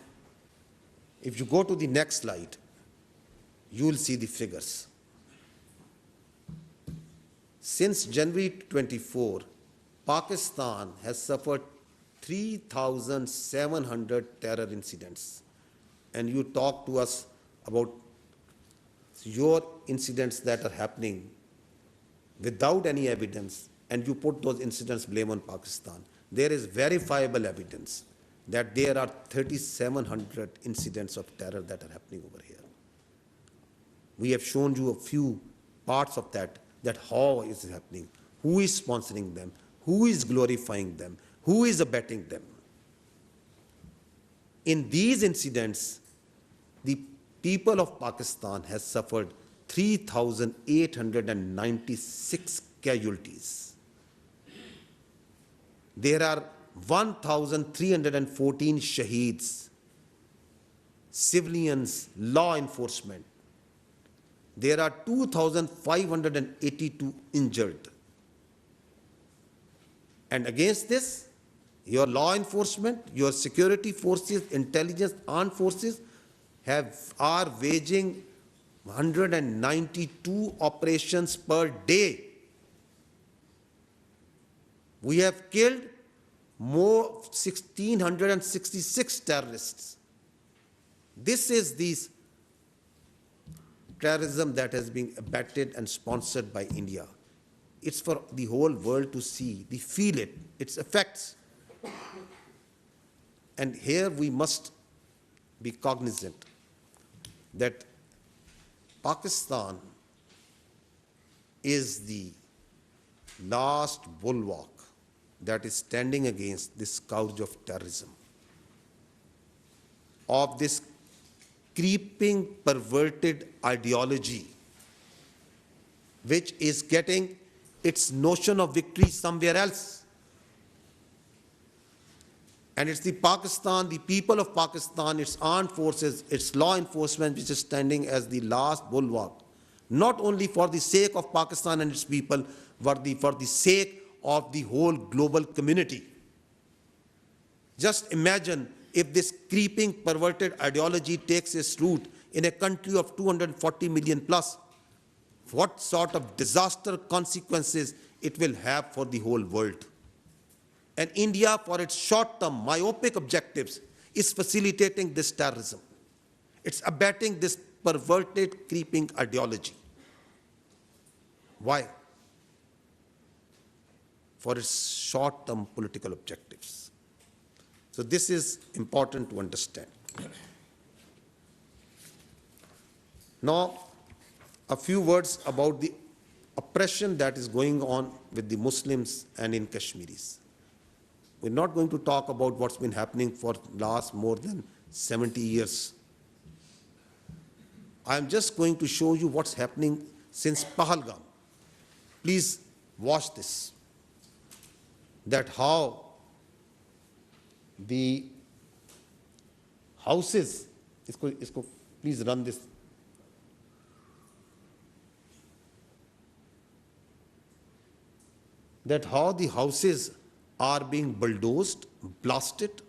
if you go to the next slide, you will see the figures. Since January 24, Pakistan has suffered 3,700 terror incidents. And you talk to us about your incidents that are happening without any evidence, and you put those incidents blame on Pakistan. There is verifiable evidence that there are 3,700 incidents of terror that are happening over here. We have shown you a few parts of that how is it happening, who is sponsoring them, who is glorifying them, who is abetting them. In these incidents, the people of Pakistan has suffered 3,896 casualties. There are 1,314 shaheeds, civilians, law enforcement. There are 2,582 injured. And against this, your law enforcement, your security forces, intelligence, armed forces are waging 192 operations per day. We have killed more 1,666 terrorists. This is the terrorism that has been abetted and sponsored by India. It's for the whole world to see, to feel it, its effects. And here we must be cognizant that Pakistan is the last bulwark that is standing against this scourge of terrorism, of this creeping, perverted ideology, which is getting its notion of victory somewhere else. And it's the Pakistan, the people of Pakistan, its armed forces, its law enforcement, which is standing as the last bulwark, not only for the sake of Pakistan and its people, but for the sake of the whole global community. Just imagine if this creeping, perverted ideology takes its root in a country of 240 million plus, what sort of disaster consequences it will have for the whole world. And India, for its short-term, myopic objectives, is facilitating this terrorism. It's abetting this perverted, creeping ideology. Why? For its short-term political objectives. So this is important to understand. Now, a few words about the oppression that is going on with the Muslims and in Kashmiris. We're not going to talk about what's been happening for last more than 70 years. I'm just going to show you what's happening since Pelgam. Please watch this. That how the houses, please run this. That how the houses are being bulldozed, blasted.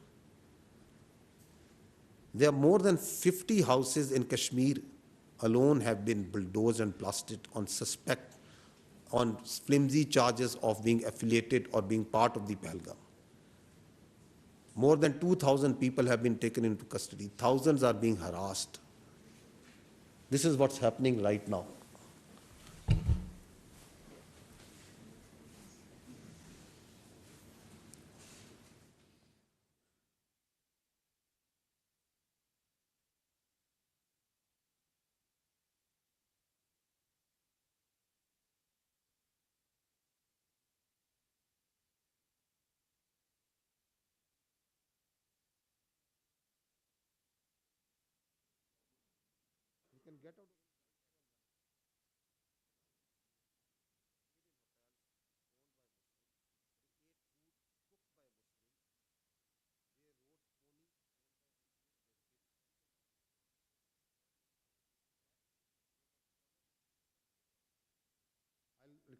There are more than 50 houses in Kashmir alone have been bulldozed and blasted on flimsy charges of being affiliated or being part of the Pelgam. More than 2,000 people have been taken into custody. Thousands are being harassed. This is what's happening right now.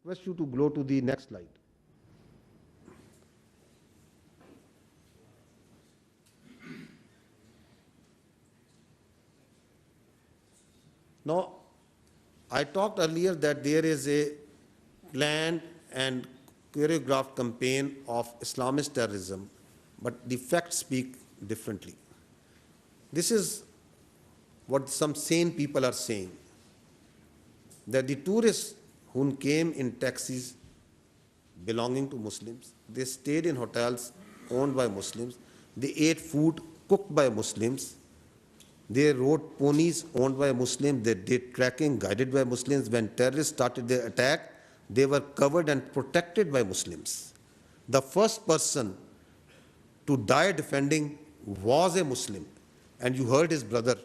Request you to go to the next slide. Now, I talked earlier that there is a planned and choreographed campaign of Islamist terrorism, but the facts speak differently. This is what some sane people are saying, that the tourists who came in taxis belonging to Muslims, they stayed in hotels owned by Muslims, they ate food cooked by Muslims, they rode ponies owned by Muslims, they did tracking guided by Muslims. When terrorists started their attack, they were covered and protected by Muslims. The first person to die defending was a Muslim, and you heard his brother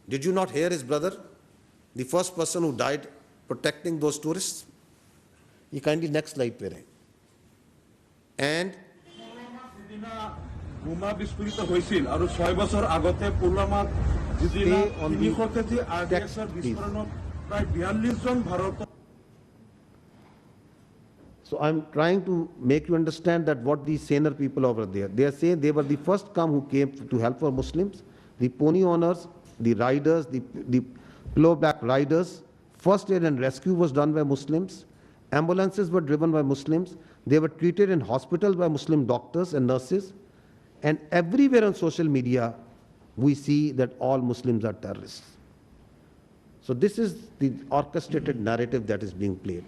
Did you not hear his brother, the first person who died protecting those tourists? You kindly next slide pe rahe. And বোমা বিস্ফোরিত হৈছিল আৰু 6 বছৰ আগতে পুলৱামাত যিদিনা 300 KG আৰডিএক্সৰ বিস্ফোৰণত প্ৰায় 42 জন ভাৰতীয়. So I'm trying to make you understand that what these saner people over there, they are saying they were the first come who came to help for Muslims, the pony owners, the riders, the pillowback riders. First aid and rescue was done by Muslims. Ambulances were driven by Muslims. They were treated in hospitals by Muslim doctors and nurses. And everywhere on social media, we see that all Muslims are terrorists. So this is the orchestrated narrative that is being played.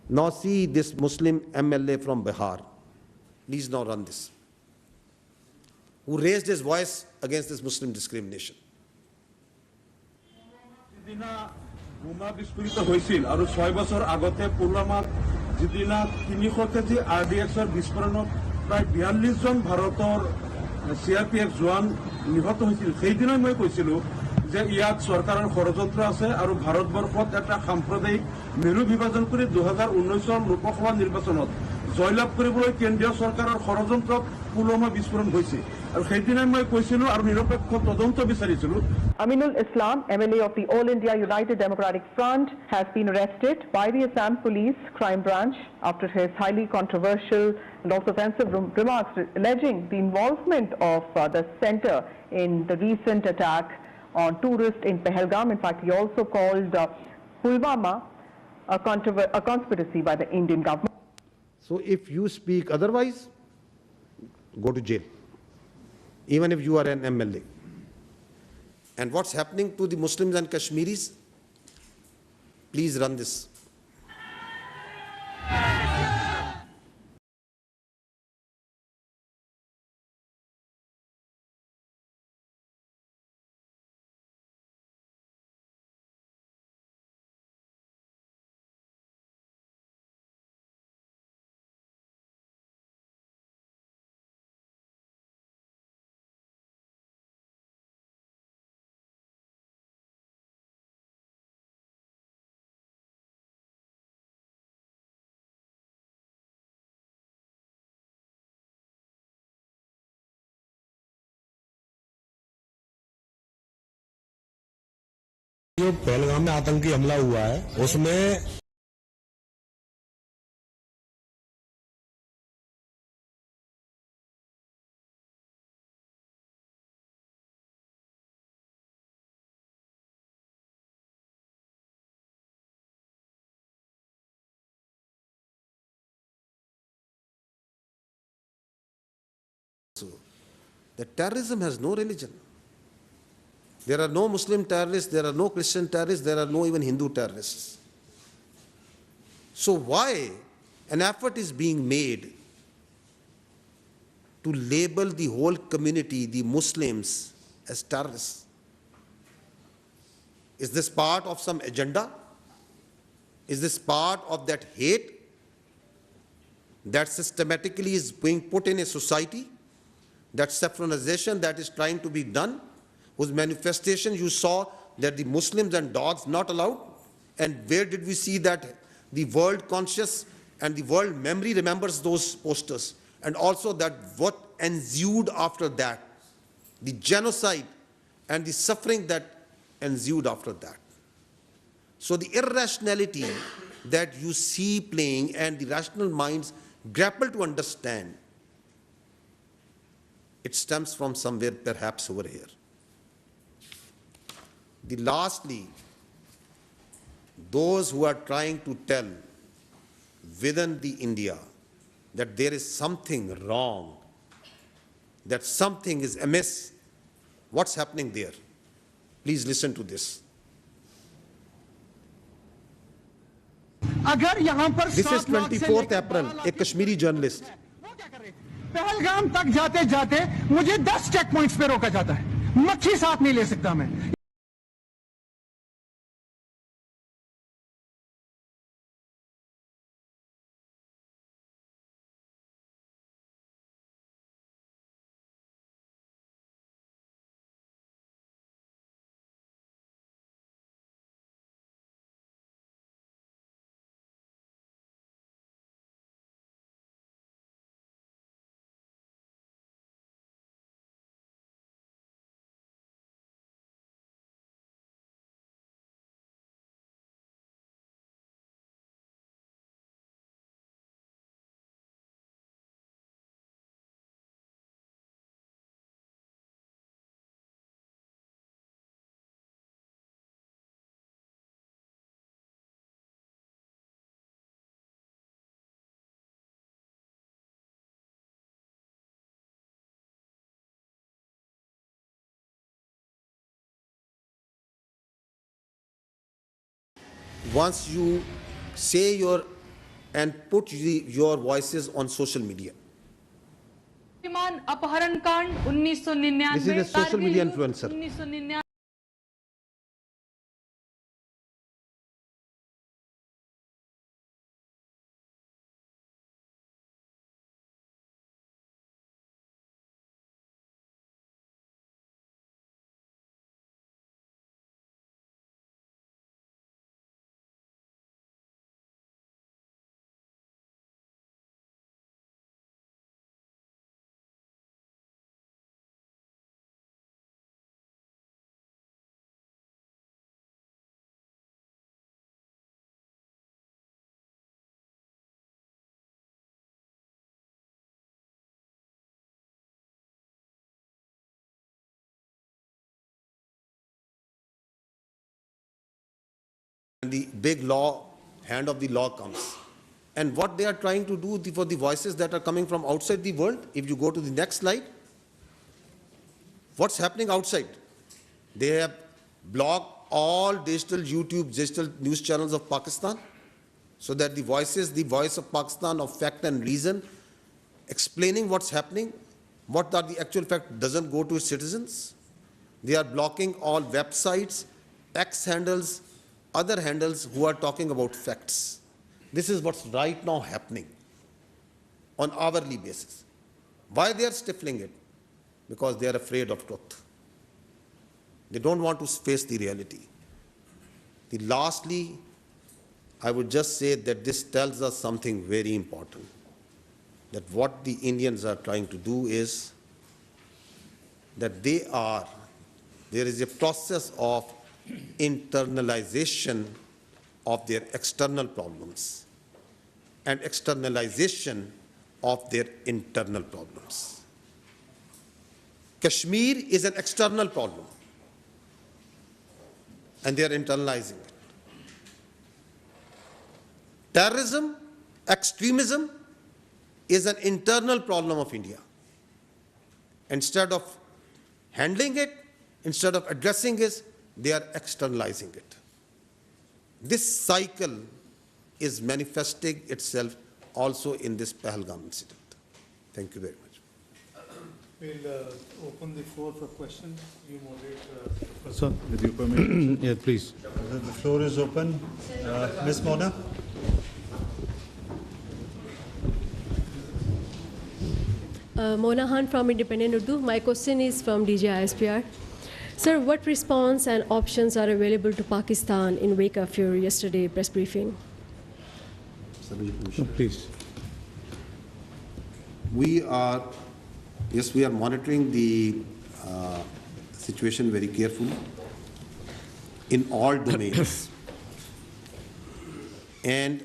Now see this Muslim MLA from Bihar. Please now run this. Who raised his voice against this Muslim discrimination. যিদিনা বোমা বিস্ফোৰিত হৈছিল আৰু 6 বছৰ আগতে পুলৱামাত যিদিনা 300 KG আৰডিএক্সৰ বিস্ফোৰণত প্ৰায় 42 জন ভাৰতৰ CRPF জোৱান নিহত হৈছিল। সেইদিনাই মই কৈছিলোঁ যে ইয়াত চৰকাৰৰ ষড়যন্ত্ৰ আছে আৰু ভাৰতবৰ্ষত এটা সাম্প্ৰদায়িক মেৰু বিভাজন কৰি 2019 লোকসভা নিৰ্বাচনত জয়লাভ কৰিবলৈ কেন্দ্ৰীয় চৰকাৰৰ ষড়যন্ত্ৰত পুলৱামা বিস্ফোৰণ হৈছে আৰু সেইদিনাই মই কৈছিলোঁ আৰু নিৰপেক্ষ তদন্ত বিচাৰিছিলোঁ। Aminul Islam, MLA of the All India United Democratic Front, has been arrested by the Assam Police Crime Branch after his highly controversial and also offensive remarks alleging the involvement of the centre in the recent attack on tourists in Pelgam. In fact, he also called Pulwama a conspiracy by the Indian government. So if you speak otherwise, go to jail, even if you are an MLA. And what's happening to the Muslims and Kashmiris? Please run this. जो पहलगाम में आतंकी हमला हुआ है उसमें The terrorism has no religion. There are no Muslim terrorists, there are no Christian terrorists, there are no even Hindu terrorists. So why an effort is being made to label the whole community, the Muslims, as terrorists? Is this part of some agenda? Is this part of that hate that systematically is being put in a society? That saffronization that is trying to be done, whose manifestation you saw that the Muslims and dogs not allowed? And where did we see that the world conscious and the world memory remembers those posters? And also that what ensued after that, the genocide and the suffering that ensued after that. So the irrationality that you see playing and the rational minds grapple to understand, it stems from somewhere perhaps over here. Lastly, those who are trying to tell within the India that there is something wrong, that something is amiss, what's happening there? Please listen to this. This is 24th April, a Kashmiri journalist. Pahalgam तक जाते जाते मुझे 10 check points पे रोका जाता है, मच्छी साथ नहीं ले सकता मैं। once you say and put your voices on social media. अपहरण कांड 1999 This is a social media influencer. 1999 The big law, hand of the law comes. And what they are trying to do for the voices that are coming from outside the world, if you go to the next slide, what's happening outside? They have blocked all digital YouTube, digital news channels of Pakistan, so that the voice of Pakistan of fact and reason, explaining what's happening, what are the actual facts, doesn't go to its citizens. They are blocking all websites, X handles, other handles who are talking about facts. This is what's right now happening on hourly basis. Why they are stifling it? Because they are afraid of truth. They don't want to face the reality. Lastly, I would just say that this tells us something very important, that what the Indians are trying to do is that there is a process of internalization of their external problems and externalization of their internal problems. Kashmir is an external problem, and they are internalizing it. Terrorism, extremism is an internal problem of India. Instead of handling it, instead of addressing it, they are externalizing it. This cycle is manifesting itself also in this Pelgam incident. Thank you very much. We'll open the floor for questions. You moderate, sir, with your permission. Yeah, please. The floor is open. Ms. Mona. Mona Khan from Independent Urdu. My question is from DG ISPR. Sir, what response and options are available to Pakistan in wake of your yesterday press briefing? Please. We are monitoring the situation very carefully in all domains. And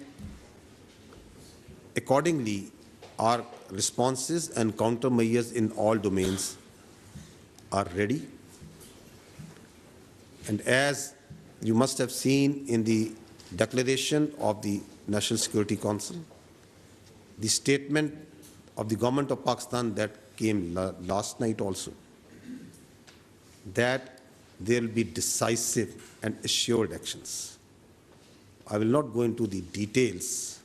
accordingly, our responses and countermeasures in all domains are ready. And as you must have seen in the declaration of the National Security Council, the statement of the government of Pakistan that came last night also, that there will be decisive and assured actions. I will not go into the details,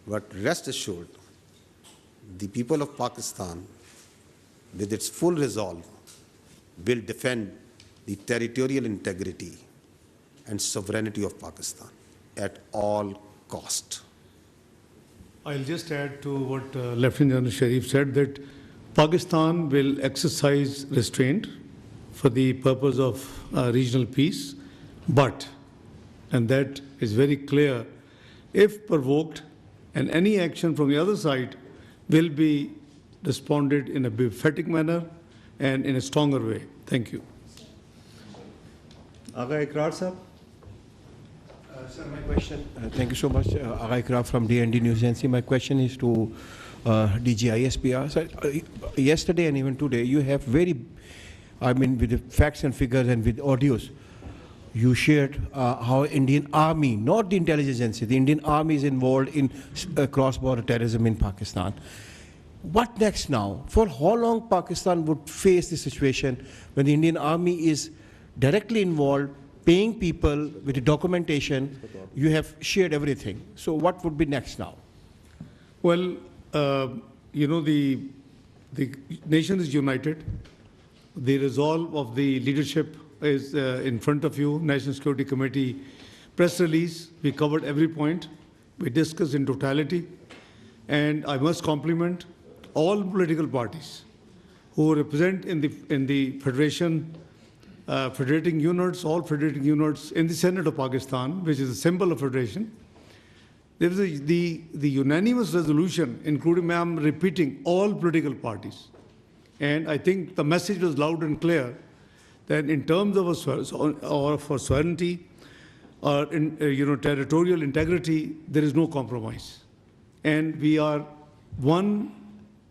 but rest assured, the people of Pakistan, with its full resolve, will defend the territorial integrity and sovereignty of Pakistan at all cost. I'll just add to what Lieutenant General Sharif said, that Pakistan will exercise restraint for the purpose of regional peace, but, and that is very clear, if provoked, and any action from the other side will be responded in a emphatic manner and in a stronger way. Thank you. Aga Ikrar sir. Sir, my question, thank you so much, Aga Ikrar from DND News Agency. My question is to DG ISPR. Sir, yesterday and even today, you have with the facts and figures and with audios, you shared how Indian Army, not the intelligence agency, the Indian Army is involved in cross-border terrorism in Pakistan. What next now? For how long Pakistan would face this situation when the Indian Army is directly involved paying people with the documentation, you have shared everything. So what would be next now? Well, you know, the nation is united. The resolve of the leadership is in front of you. National Security Committee press release, we covered every point. We discussed in totality. And I must compliment all political parties who represent in the Federation, federating units, all federating units in the Senate of Pakistan, which is a symbol of federation. There was the unanimous resolution, including, I'm repeating, all political parties. And I think the message was loud and clear that in terms of for sovereignty or territorial integrity, there is no compromise. And we are one,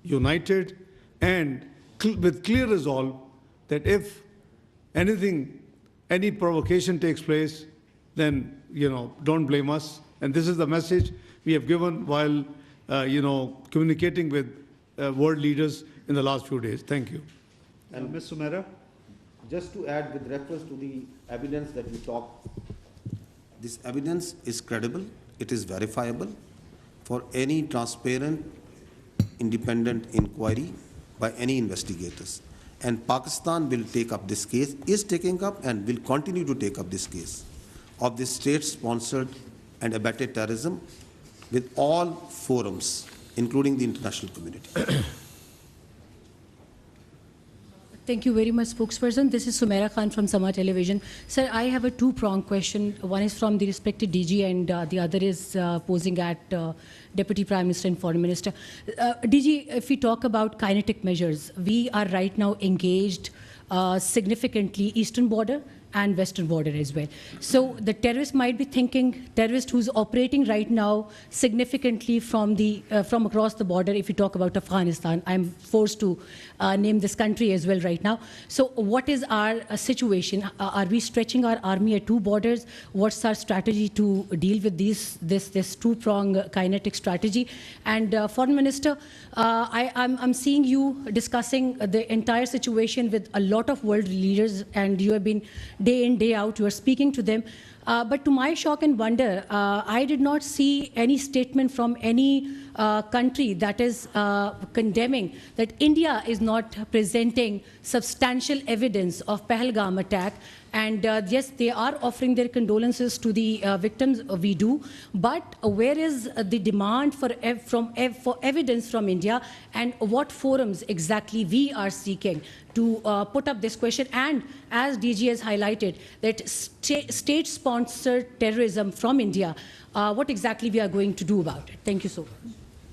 united, and with clear resolve that if anything, any provocation takes place, then, don't blame us. And this is the message we have given while, communicating with world leaders in the last few days. Thank you. And Ms. Sumera, just to add with reference to the evidence that you talked, this evidence is credible, it is verifiable for any transparent, independent inquiry by any investigators. And Pakistan will take up this case, is taking up and will continue to take up this case of this state-sponsored and abetted terrorism with all forums, including the international community. Thank you very much, spokesperson. This is Sumera Khan from Sama Television. Sir, I have a two-pronged question. One is from the respected DG and the other is posing at Deputy Prime Minister and Foreign Minister. DG, if we talk about kinetic measures, we are right now engaged significantly eastern border and western border as well. So the terrorist might be thinking, terrorist who's operating right now significantly from across the border, if you talk about Afghanistan, I'm forced to name this country as well right now. So what is our situation? Are we stretching our army at two borders? What's our strategy to deal with this two-pronged kinetic strategy? And Foreign Minister, I'm seeing you discussing the entire situation with a lot of world leaders, and you have been day in, day out, you are speaking to them. But to my shock and wonder, I did not see any statement from any country that is condemning that India is not presenting substantial evidence of Pelgam attack. And yes, they are offering their condolences to the victims, we do, but where is the demand for evidence from India, and what forums exactly we are seeking to put up this question? And as DG has highlighted, that state-sponsored terrorism from India, what exactly we are going to do about it? Thank you so much.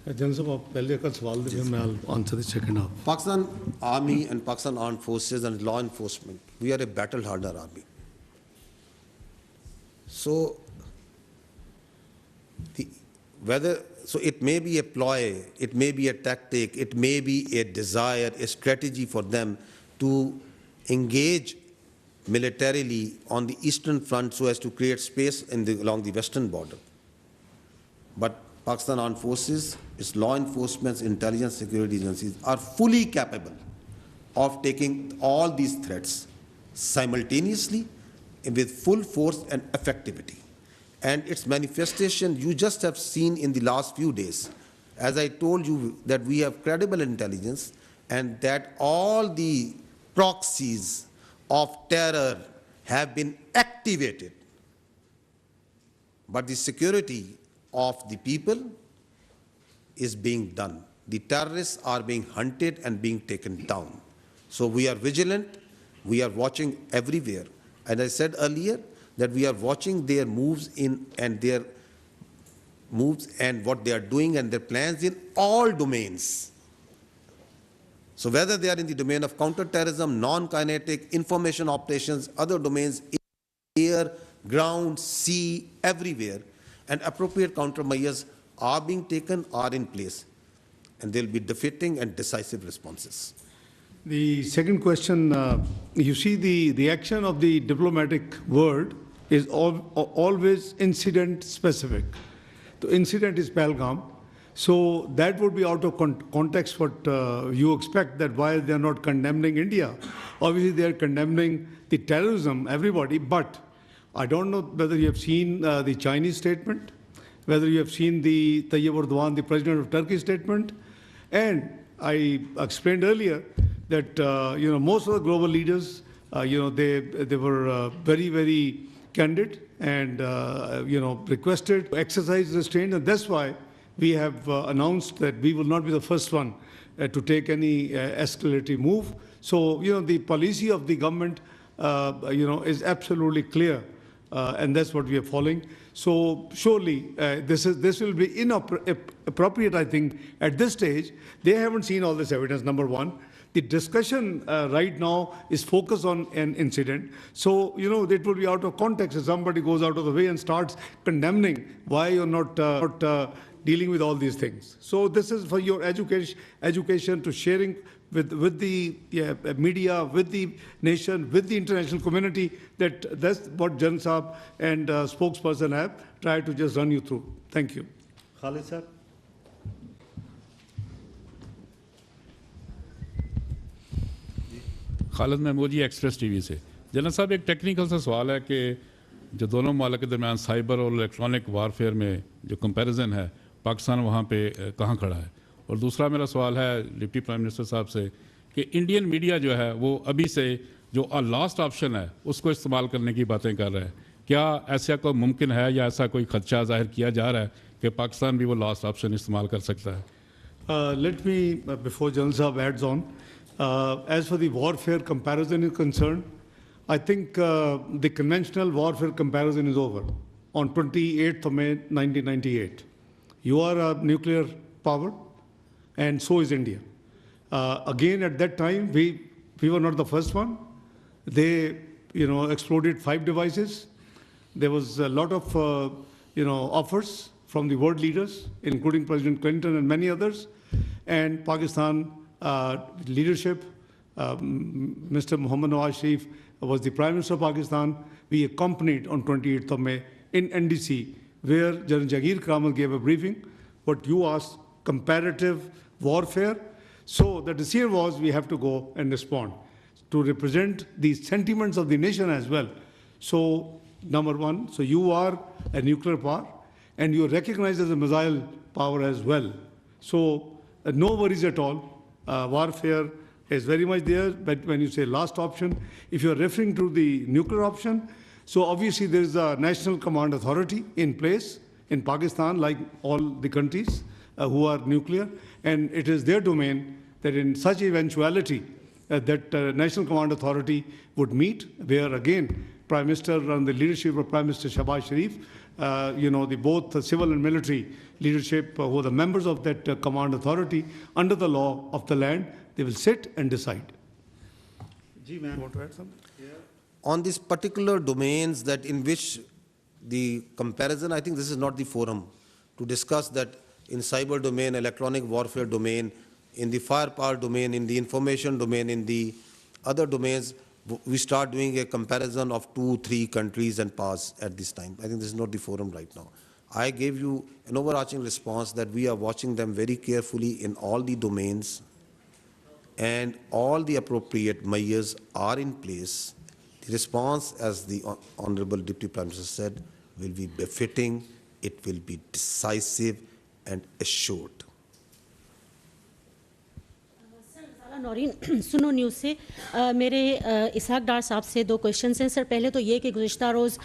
I'll answer the second half. Pakistan Army and Pakistan Armed Forces and law enforcement, we are a battle-hardened army. So, it may be a ploy, it may be a tactic, it may be a desire, a strategy for them to engage militarily on the eastern front so as to create space along the western border. But Pakistan Armed Forces, its law enforcement, intelligence, security agencies are fully capable of taking all these threats simultaneously with full force and effectivity. And its manifestation you just have seen in the last few days. As I told you that we have credible intelligence and that all the proxies of terror have been activated. But the security of the people is being done. The terrorists are being hunted and being taken down. So we are vigilant, we are watching everywhere. And I said earlier that we are watching their moves and what they are doing and their plans in all domains. So whether they are in the domain of counter-terrorism, non-kinetic, information operations, other domains, air, ground, sea, everywhere, and appropriate countermeasures are being taken, are in place, and there will be defeating and decisive responses. The second question, you see the action of the diplomatic world is always incident specific. The incident is Pelgam, so that would be out of context what you expect, that why they are not condemning India. Obviously they are condemning the terrorism, everybody, but I don't know whether you have seen the Chinese statement, whether you have seen the Tayyip Erdogan, the president of Turkey statement, and I explained earlier that most of the global leaders, they were very, very candid and requested to exercise restraint, and that's why we have announced that we will not be the first one to take any escalatory move. So the policy of the government is absolutely clear, and that's what we are following. So surely this will be inappropriate, I think, at this stage. They haven't seen all this evidence, number one. The discussion right now is focused on an incident. So, it will be out of context if somebody goes out of the way and starts condemning why you're not dealing with all these things. So this is for your education to sharing with the media, with the nation, with the international community, that's what Jan Saab and spokesperson have tried to just run you through. Thank you. Khalid sir. Khalid Mahmood ji Express TV से। General साहब, एक technical सा सवाल है कि जो दोनों मुल्क के दरमियान साइबर और इलेक्ट्रॉनिक वारफेयर में जो कंपैरिजन है, पाकिस्तान वहाँ पे कहाँ खड़ा है? और दूसरा मेरा सवाल है डिप्टी प्राइम मिनिस्टर साहब से कि इंडियन मीडिया जो है वो अभी से जो लास्ट ऑप्शन है उसको इस्तेमाल करने की बातें कर रहा है। क्या ऐसा कोई मुमकिन है या ऐसा कोई खदशा जाहिर किया जा रहा है कि पाकिस्तान भी वो लास्ट ऑप्शन इस्तेमाल कर सकता है? Let me, before General Saab adds on, as for the warfare comparison is concerned, I think the conventional warfare comparison is over on 28th of May 1998. You are a nuclear power, and so is India. Again, at that time, we were not the first one. They, exploded 5 devices. There was a lot of, offers from the world leaders, including President Clinton and many others, and Pakistan leadership. Mr. Muhammad Nawaz Sharif was the Prime Minister of Pakistan. We accompanied on 28th of May in NDC, where General Jagir Kramal gave a briefing. What you asked, comparative warfare. So the decision was we have to go and respond to represent the sentiments of the nation as well. So number one, so you are a nuclear power and you are recognized as a missile power as well. So no worries at all. Warfare is very much there, but when you say last option, if you are referring to the nuclear option, so obviously there is a national command authority in place in Pakistan, like all the countries who are nuclear, and it is their domain that in such eventuality that national command authority would meet, where again Prime Minister and the leadership of Prime Minister Shahbaz Sharif, the both the civil and military leadership who are the members of that command authority under the law of the land, they will sit and decide. Ji, ma'am, want to add something? Yeah. On these particular domains that in which the comparison, I think this is not the forum to discuss that in cyber domain, electronic warfare domain, in the firepower domain, in the information domain, in the other domains, we start doing a comparison of 2-3 countries and pause at this time. I think this is not the forum right now. I gave you an overarching response that we are watching them very carefully in all the domains, and all the appropriate measures are in place. The response, as the Honorable Deputy Prime Minister said, will be befitting, it will be decisive and assured. Naureen सुनो news से मेरे Isaac डार साहब से 2 questions हैं। Sir, पहले तो ये कि गुज़िश्ता रोज़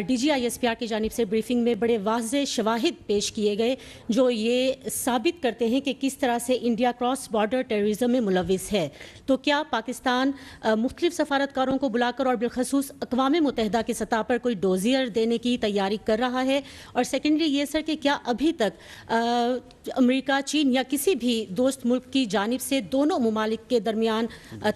DG ISPR की जानिब से ब्रीफिंग में बड़े वाज़े शवाहिद पेश किए गए जो ये साबित करते हैं कि किस तरह से इंडिया क्रॉस बॉर्डर टेररिज्म में मुलविस है। तो क्या पाकिस्तान मुख्तलिफ सफारतकारों को बुलाकर और बिलखसूस अक़वाम मुत्तहिदा की सतह पर कोई डोजियर देने की तैयारी कर रहा है? और सेकेंडली ये सर कि क्या अभी तक अमेरिका, चीन या किसी भी दोस्त मुल्क की जानिब से दोनों ममालिक के दरमियान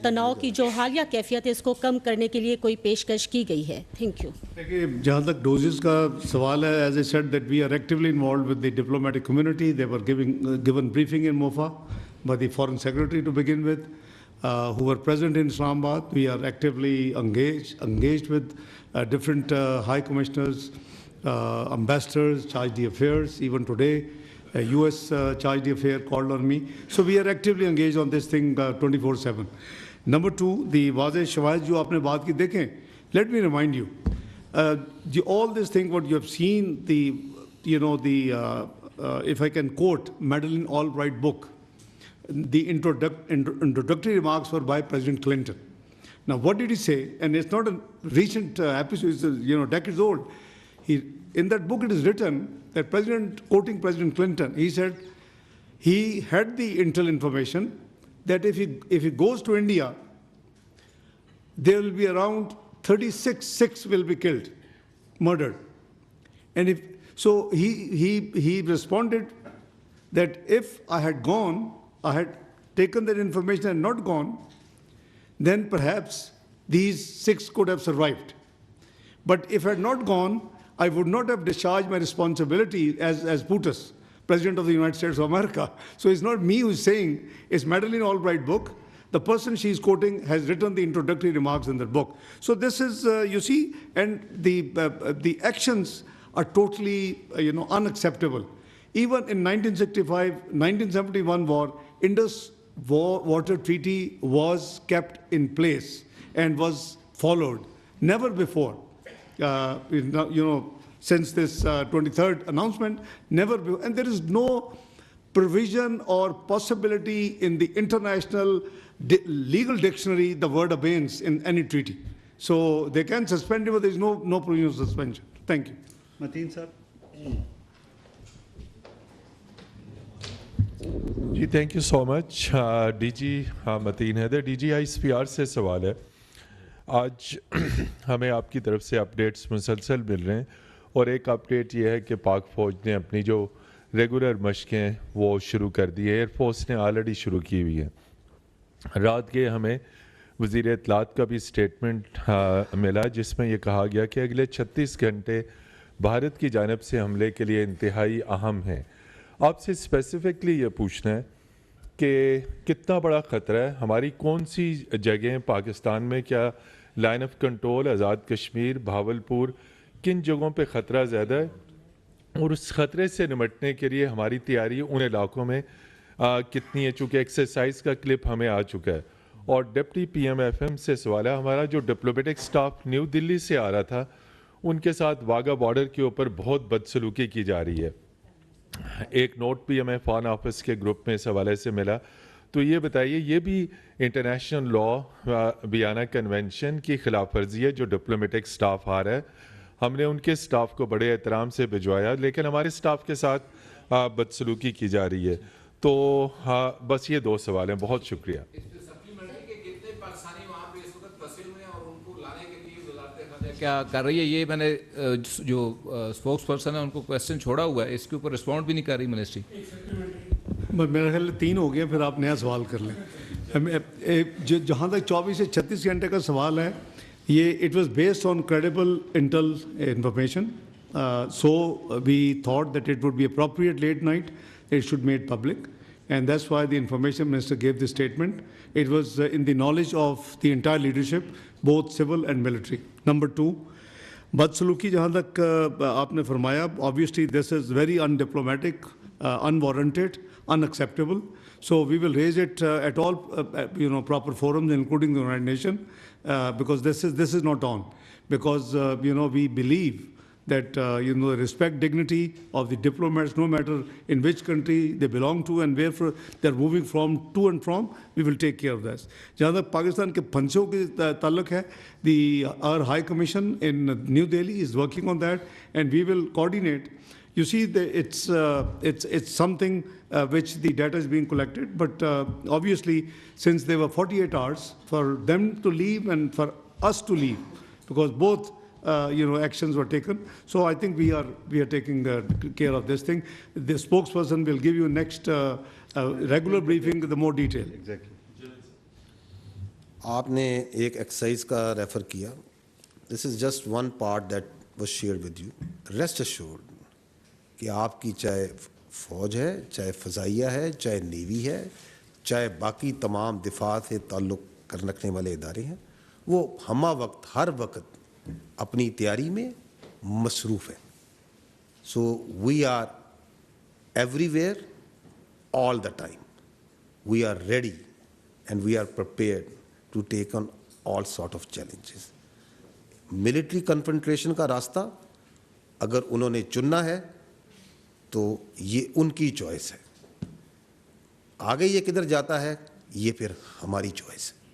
तनाव की जो हालिया कैफियत है इसको कम करने के लिए कोई पेशकश की गई है? Thank you. देखिए, जहाँ तक डोजेस का सवाल है, as I said that we are actively involve with the diplomatic community. They were given briefing in MOFA by the foreign secretary to begin with, who were present in Islamabad. We are actively engaged with different high commissioners, ambassadors, charge d'affaires. Even today, US charge d'affaires called on me. So we are actively engaged on this thing 24/7. Number 2, the वाज़े शवाहिद जो आपने बात की देखें, let me remind you, all this thing, what you have seen, if I can quote Madeleine Albright book, the introductory remarks were by President Clinton. Now, what did he say? And it's not a recent episode, it's decades old. In that book, it is written that quoting President Clinton, he said he had the intel information that if he goes to India, there will be around 36 will be killed, murdered. And so he responded that if I had gone, I had taken that information and not gone, then perhaps these 6 could have survived. But if I had not gone, I would not have discharged my responsibility as PUTUS, President of the United States of America. So it's not me who's saying, it's Madeleine Albright book. The person she's quoting has written the introductory remarks in the book. So this is, you see, and the actions are totally, unacceptable. Even in 1971 war, Indus Water Treaty was kept in place and was followed. Never before, since this 23rd announcement, never before. And there is no provision or possibility in the international legal dictionary the word abeyance in any treaty. So they can suspend it, but there is no provision of suspension. Thank you. Mateen sir. جی thank you so much D G Mateen Haider D G ISPR سے سوال ہے. آج ہمیں آپ کی طرف سے اپڈیٹس مسلسل مل رہے ہیں اور ایک اپڈیٹ یہ ہے کہ پاک فوج نے اپنی جو ریگولر مشقیں وہ شروع کر دی ہے. ایئر فورس نے آلریڈی شروع کی ہوئی ہے. رات کے ہمیں وزیر اطلاعات کا بھی اسٹیٹمنٹ ملا جس میں یہ کہا گیا کہ اگلے 36 گھنٹے بھارت کی جانب سے حملے کے لیے انتہائی اہم ہیں. آپ سے اسپیسیفکلی یہ پوچھنا ہے کہ کتنا بڑا خطرہ ہے, ہماری کون سی جگہیں پاکستان میں, کیا line of control, Azad Kashmir, Bahawalpur, کن جگہوں پہ خطرہ زیادہ ہے, اور اس خطرے سے نمٹنے کے لیے ہماری تیاری ان علاقوں میں کتنی ہے, چونکہ ایکسرسائز کا کلپ ہمیں آ چکا ہے. اور ڈپٹی PM FM سے سوال ہے, ہمارا جو ڈپلومیٹک سٹاف نیو دلی سے آ رہا تھا ان کے ساتھ واگا بارڈر کے اوپر بہت بدسلوکی کی جا رہی ہے. ایک نوٹ بھی ہمیں فارن آفس کے گروپ میں اس حوالے سے ملا. تو یہ بتائیے, یہ بھی انٹرنیشنل لا ویانا کنونشن کی خلاف ورزی ہے جو ڈپلومیٹک سٹاف آ رہا ہے. ہم نے ان کے سٹاف کو بڑے احترام سے بھجوایا لیکن ہمارے سٹاف کے ساتھ بدسلوکی کی جا رہی ہے. تو بس یہ 2 سوال ہیں. بہت شکریہ. کیا کر رہی ہے یہ, میں نے جو اسپوکس پرسن ہے ان کو کویسچن چھوڑا ہوا ہے, اس کے اوپر رسپونڈ بھی نہیں کر رہی منسٹری. میرا خیال 3 ہو گیا, پھر آپ نیا سوال کر لیں. جہاں تک 24 سے 36 گھنٹے کا سوال ہے, یہ it was based on credible intel information. So we thought that it would be appropriate late night it should made public, and that's why the information minister gave this statement. It was in the knowledge of the entire leadership, both civil and military. Number 2, بدسلوکی جہاں تک آپ نے فرمایا, obviously this is very undiplomatic, unwarranted, unacceptable. So we will raise it at all proper forums, including the United Nations, because this is not on. Because we believe that respect dignity of the diplomats, no matter in which country they belong to and where they're moving to and from, we will take care of this. جہاں تک پاکستان کے پھنسوں کے تعلق ہے, our High Commission in New Delhi is working on that, and we will coordinate. You see, it's something which the data is being collected, but obviously since there were 48 hours for them to leave and for us to leave, because both actions were taken. So I think we are taking care of this thing. The spokesperson will give you next regular briefing with the more detail. Exactly. آپ نے ایک exercise کا refer کیا. This is just one part that was shared with you. Rest assured کہ آپ کی چاہے فوج ہے, چاہے فضائیہ ہے, چاہے نیوی ہے, چاہے باقی تمام دفاع سے تعلق رکھنے والے ادارے ہیں, وہ ہمہ وقت ہر وقت اپنی تیاری میں مصروف ہے. So we are everywhere all the time. We are ready and we are prepared to take on all sort of challenges. Military confrontation کا راستہ اگر انہوں نے چننا ہے تو یہ ان کی چوائس ہے. آگے یہ کدھر جاتا ہے یہ پھر ہماری چوائس ہے.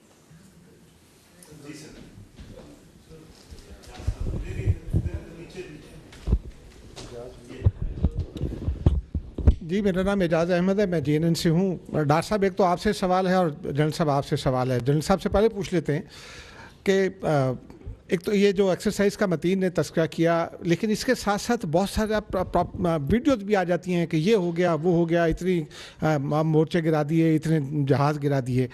جی میرا نام اعجاز احمد ہے, میں JNN سے ہوں. ڈاکٹر صاحب ایک تو آپ سے سوال ہے اور جنرل صاحب آپ سے سوال ہے. جنرل صاحب سے پہلے پوچھ لیتے ہیں کہ ایک تو یہ جو ایکسرسائز کا متین نے تذکرہ کیا, لیکن اس کے ساتھ ساتھ بہت سارے ویڈیوز بھی آ جاتی ہیں کہ یہ ہو گیا وہ ہو گیا, اتنی مورچے گرا دیے, اتنے جہاز گرا دیے.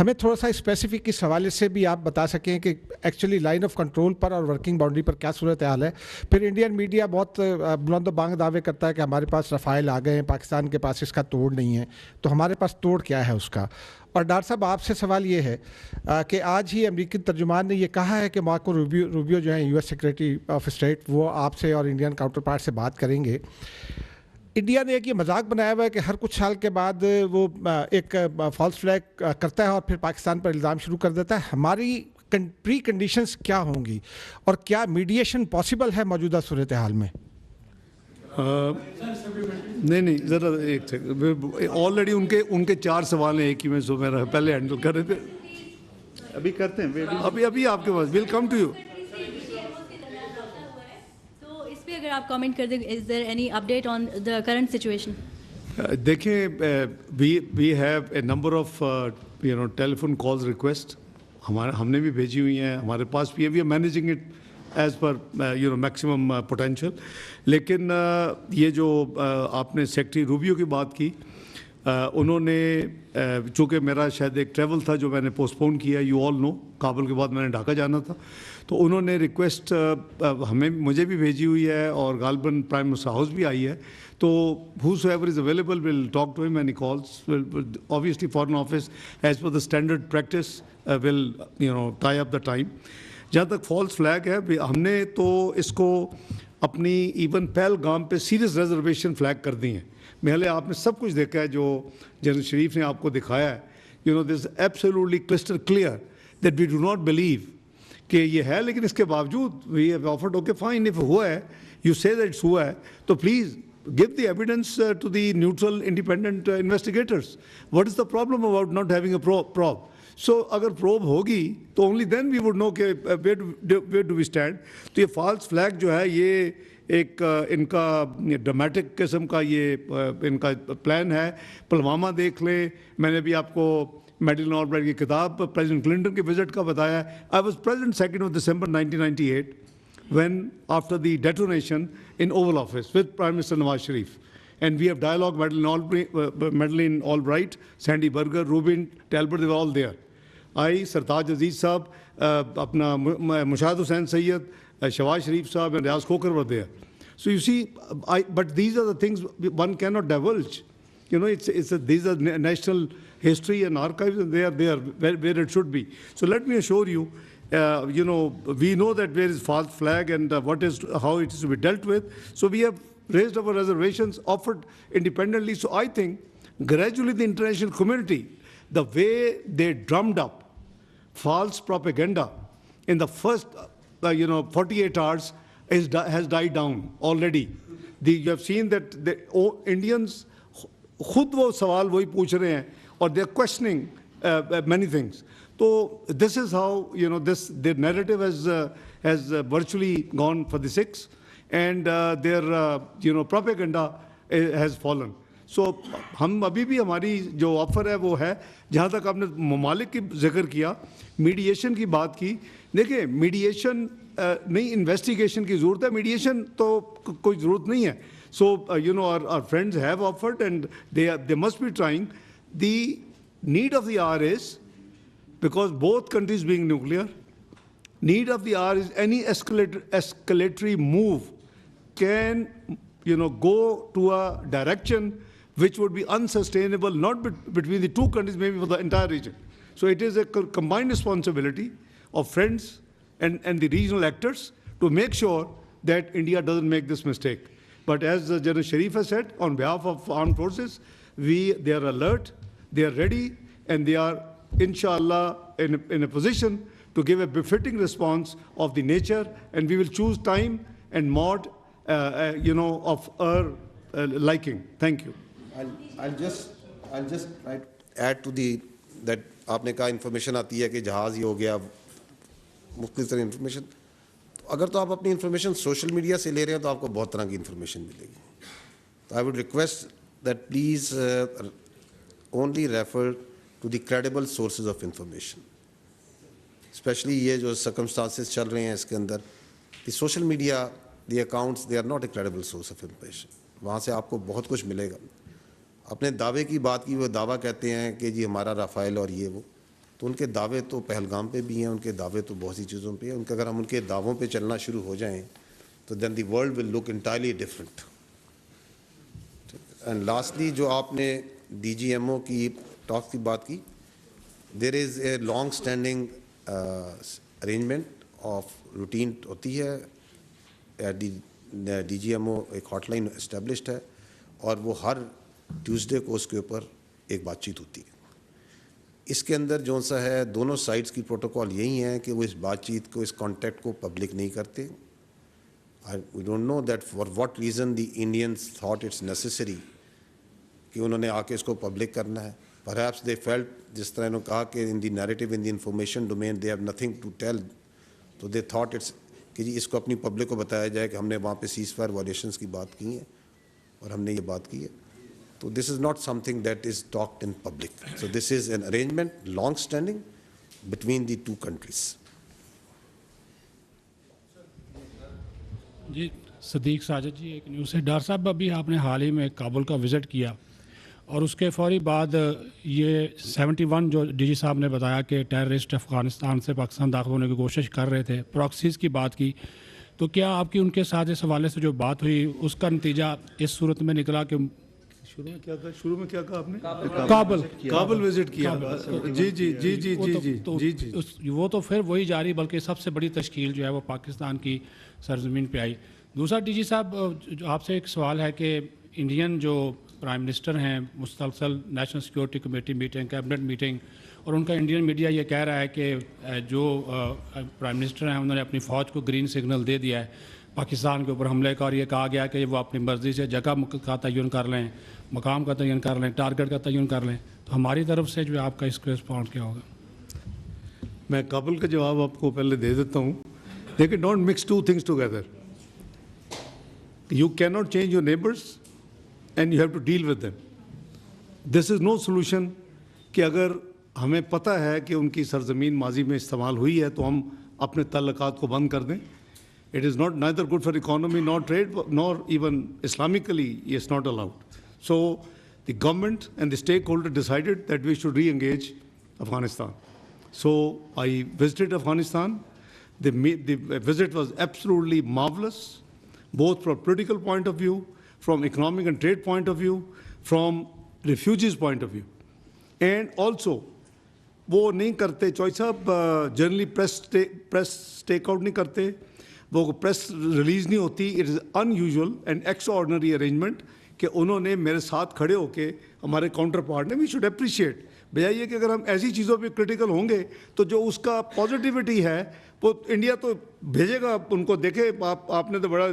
ہمیں تھوڑا سا اسپیسیفک اس حوالے سے بھی آپ بتا سکیں کہ ایکچولی لائن آف کنٹرول پر اور ورکنگ باؤنڈری پر کیا صورتحال ہے. پھر انڈین میڈیا بہت بلند و بانگ دعوے کرتا ہے کہ ہمارے پاس رفائل آ گئے ہیں, پاکستان کے پاس اس کا توڑ نہیں ہے. تو ہمارے پاس توڑ کیا ہے اس کا؟ اور ڈاکٹر صاحب آپ سے سوال یہ ہے کہ آج ہی امریکی ترجمان نے یہ کہا ہے کہ مارکو روبیو جو ہیں US سیکریٹری آف اسٹیٹ, وہ آپ سے اور انڈین کاؤنٹر پارٹ سے بات کریں گے. انڈیا نے ایک یہ مذاق بنایا ہوا ہے کہ ہر کچھ سال کے بعد وہ ایک فالس فلیگ کرتا ہے اور پھر پاکستان پر الزام شروع کر دیتا ہے. ہماری پری کنڈیشنز کیا ہوں گی اور کیا میڈیشن پاسبل ہے موجودہ صورتحال میں؟ نہیں ذرا ایک سیکنڈ, آلریڈی ان کے 4 سوال ہیں ایک ہی میں, سو میرا پہلے ہینڈل کر رہے تھے, ابھی کرتے ہیں, ابھی آپ کے پاس ول کم ٹو یو. تو اس پہ اگر آپ کامنٹ کر دیں, is there any update on the current situation? دیکھیں, we have a number of telephone calls request ہم نے بھی بھیجی ہوئی ہیں, ہمارے پاس بھی ہے. We are managing it as per maximum potential. لیکن یہ جو آپ نے سیکٹری روبیو کی بات کی, انہوں نے چونکہ میرا شاید ایک ٹریول تھا جو میں نے پوسٹ پون کیا, یو آل نو, کابل کے بعد میں نے ڈھاکہ جانا تھا, تو انہوں نے ریکویسٹ مجھے بھی بھیجی ہوئی ہے اور غالباً پرائم منسٹر ہاؤس بھی آئی ہے. تو whosoever is available will talk to him when he calls. Obviously foreign office as per the standard practice will tie up the time. جہاں تک فالس فلیگ ہے, ہم نے تو اس کو اپنی ایون پہلگام پہ سیریس ریزرویشن فلیگ کر دی ہیں. پہلے آپ نے سب کچھ دیکھا ہے جو جنرل شریف نے آپ کو دکھایا ہے. This absolutely crystal clear that we do not believe کہ یہ ہے, لیکن اس کے باوجود we have offered okay fine, if ہوا ہے یو سے دیٹ اٹس ہوا ہے تو please give the evidence to the neutral independent investigators. What is the problem about not having a probe? So agar probe hogi to only then we would know کہ where do we stand. تو یہ false flag جو ہے یہ ایک ان کا dramatic قسم کا یہ ان کا پلان ہے. پلوامہ دیکھ لیں, میں نے بھی آپ کو میڈلن آلبرائٹ کی کتاب پریزیڈنٹ کلنٹن کے وزٹ کا بتایا. I was present 2nd of December 1998 when after the detonation in Oval Office with Prime Minister Nawaz Sharif, and we have dialogue, Madeleine Albright, Sandy Berger, Rubin Talbot, they were all there. I, Sartaj Aziz Saab, apna Mushahid Hussain Sayyid, Shawaz Sharif Saab and Riaz Khokar were there. So you see, but these are the things one cannot divulge. These are national history and archives, and they are where it should be. So let me assure you, we know that there is false flag and how it is to be dealt with. So we have raised our reservations, offered independently. So I think gradually the international community, the way they drummed up false propaganda in the first 48 hours has died down already. You have seen that the Indians khud wo sawal wahi pooch rahe hain or they are questioning many things. So this is how their narrative has virtually gone for the six, and their propaganda has fallen. So ہم ابھی بھی ہماری جو offer ہے وہ ہے, جہاں تک آپ نے ممالک کی ذکر کیا, میڈیشن کی بات کی. دیکھیں میڈیشن نہیں, انویسٹیگیشن کی ضرورت ہے, میڈیشن تو کوئی ضرورت نہیں ہے. So our friends have offered and they must be trying. The need of the hour is, because both countries being nuclear, need of the hour is any escalatory move can go to a direction which would be unsustainable, not between the two countries, maybe for the entire region. So it is a combined responsibility of friends and the regional actors to make sure that India doesn't make this mistake. But as General Sharif has said, on behalf of armed forces, they are alert, they are ready, and they are, inshallah, in a position to give a befitting response of the nature, and we will choose time and mode, of our liking. Thank you. I'll just try to add to that آپ نے کہا information آتی ہے کہ جہاز یہ ہو گیا, مختلف طرح انفارمیشن. اگر تو آپ اپنی انفارمیشن سوشل میڈیا سے لے رہے ہیں تو آپ کو بہت طرح کی انفارمیشن ملے گی. تو I would request that please only refer to the credible sources of information, especially یہ جو سرکمسٹانسز چل رہے ہیں اس کے اندر. The social media, the accounts, they are not a credible source of information. وہاں سے آپ کو بہت کچھ ملے گا. اپنے دعوے کی بات کی, وہ دعویٰ کہتے ہیں کہ جی ہمارا رافائل اور یہ وہ, تو ان کے دعوے تو پہلگام پہ بھی ہیں, ان کے دعوے تو بہت سی چیزوں پہ ہیں. ان کے اگر ہم ان کے دعووں پہ چلنا شروع ہو جائیں تو then the world will look entirely different. And lastly جو آپ نے ڈی جی ایم او کی ٹاک کی بات کی, there is a long standing arrangement of routine ہوتی ہے. ڈی جی ایم او ایک ہاٹ لائن اسٹیبلشڈ ہے, اور وہ ہر ٹیوزڈے کو اس کے اوپر ایک بات چیت ہوتی ہے. اس کے اندر جو سا ہے دونوں سائڈس کی پروٹوکول یہی ہیں کہ وہ اس بات چیت کو, اس کانٹیکٹ کو پبلک نہیں کرتے. We don't know that for what reason the Indians thought it's necessary کہ انہوں نے آ کے اس کو پبلک کرنا ہے. پرہیپس دے فیلٹ, جس طرح انہوں نے کہا کہ in the narrative in the information domain they have nothing to tell, تو دے تھاٹ اٹس کہ جی اس کو اپنی پبلک کو بتایا جائے کہ ہم نے وہاں پہ سیز فائر وائلیشنس کی بات کی ہے اور ہم نے یہ بات کی ہے. So this is not something that is talked in public. So this is an arrangement, long standing, between the two countries. جی صدیق ساجد جی, ایک نیوز ہے. ڈار صاحب ابھی آپ نے حال ہی میں کابل کا وزٹ کیا, اور اس کے فوری بعد یہ 71 جو ڈی جی صاحب نے بتایا کہ ٹیررسٹ افغانستان سے پاکستان داخل ہونے کی کوشش کر رہے تھے, پراکسیز کی بات کی, تو کیا آپ کی ان کے ساتھ اس حوالے سے جو بات ہوئی اس کا نتیجہ اس صورت میں نکلا کہ شروع میں کیا کہا آپ نے؟ کابل وزٹ کیا. جی جی جی جی جی جی جی وہ تو پھر وہی جاری, بلکہ سب سے بڑی تشکیل جو ہے وہ پاکستان کی سرزمین پہ آئی. دوسرا ڈی جی صاحب, آپ سے ایک سوال ہے کہ انڈین جو پرائم منسٹر ہیں, مسلسل national security committee meeting, cabinet meeting, اور ان کا انڈین میڈیا یہ کہہ رہا ہے کہ جو پرائم منسٹر ہیں انہوں نے اپنی فوج کو گرین سگنل دے دیا ہے پاکستان کے اوپر حملے کا, اور یہ کہا گیا کہ وہ اپنی مرضی سے جگہ کا تعین کر لیں, مقام کا تعین کر لیں, ٹارگٹ کا تعین کر لیں. تو ہماری طرف سے جو آپ کا اس کا رسپانس کیا ہوگا؟ میں کابل کا جواب آپ کو پہلے دے دیتا ہوں. دیکھیں, don't mix two things together. You can not change your neighbours and you have to deal with them. This is no solution کہ اگر ہمیں پتہ ہے کہ ان کی سرزمین ماضی میں استعمال ہوئی ہے تو ہم اپنے تعلقات کو بند کر دیں. It is not neither good for economy, nor trade, nor even Islamically, it's not allowed. So the government and the stakeholder decided that we should re-engage Afghanistan. So I visited Afghanistan. The visit was absolutely marvelous, both from political point of view, from economic and trade point of view, from refugees point of view. And also, وہ نہیں کرتے, چوئی صاحب generally press take out نہیں کرتے, وہ press release نہیں ہوتی. It is in usual and extra ordinary arrangement کہ انہوں نے میرے ساتھ کھڑے ہو کے, ہمارے کاؤنٹر پارٹ نے, وی شوڈ اپریشیٹ. بجائے یہ کہ اگر ہم ایسی چیزوں پہ کرٹیکل ہوں گے تو جو اس کا پازیٹیوٹی ہے وہ انڈیا تو بھیجے گا ان کو. دیکھے آپ نے تو بڑا,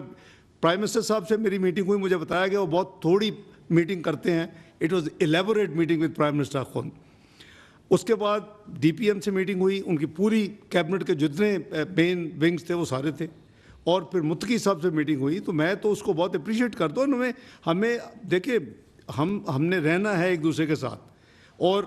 پرائم منسٹر صاحب سے میری میٹنگ ہوئی, مجھے بتایا کہ وہ بہت تھوڑی میٹنگ کرتے ہیں. It was elaborate meeting with prime minister خود. اس کے بعد ڈی پی ایم سے میٹنگ ہوئی, ان کی پوری کیبنٹ کے جتنے مین ونگز تھے وہ سارے تھے, اور پھر متقی صاحب سے میٹنگ ہوئی. تو میں تو اس کو بہت اپریشیٹ کرتا ہوں. ہمیں دیکھیں, ہم نے رہنا ہے ایک دوسرے کے ساتھ, اور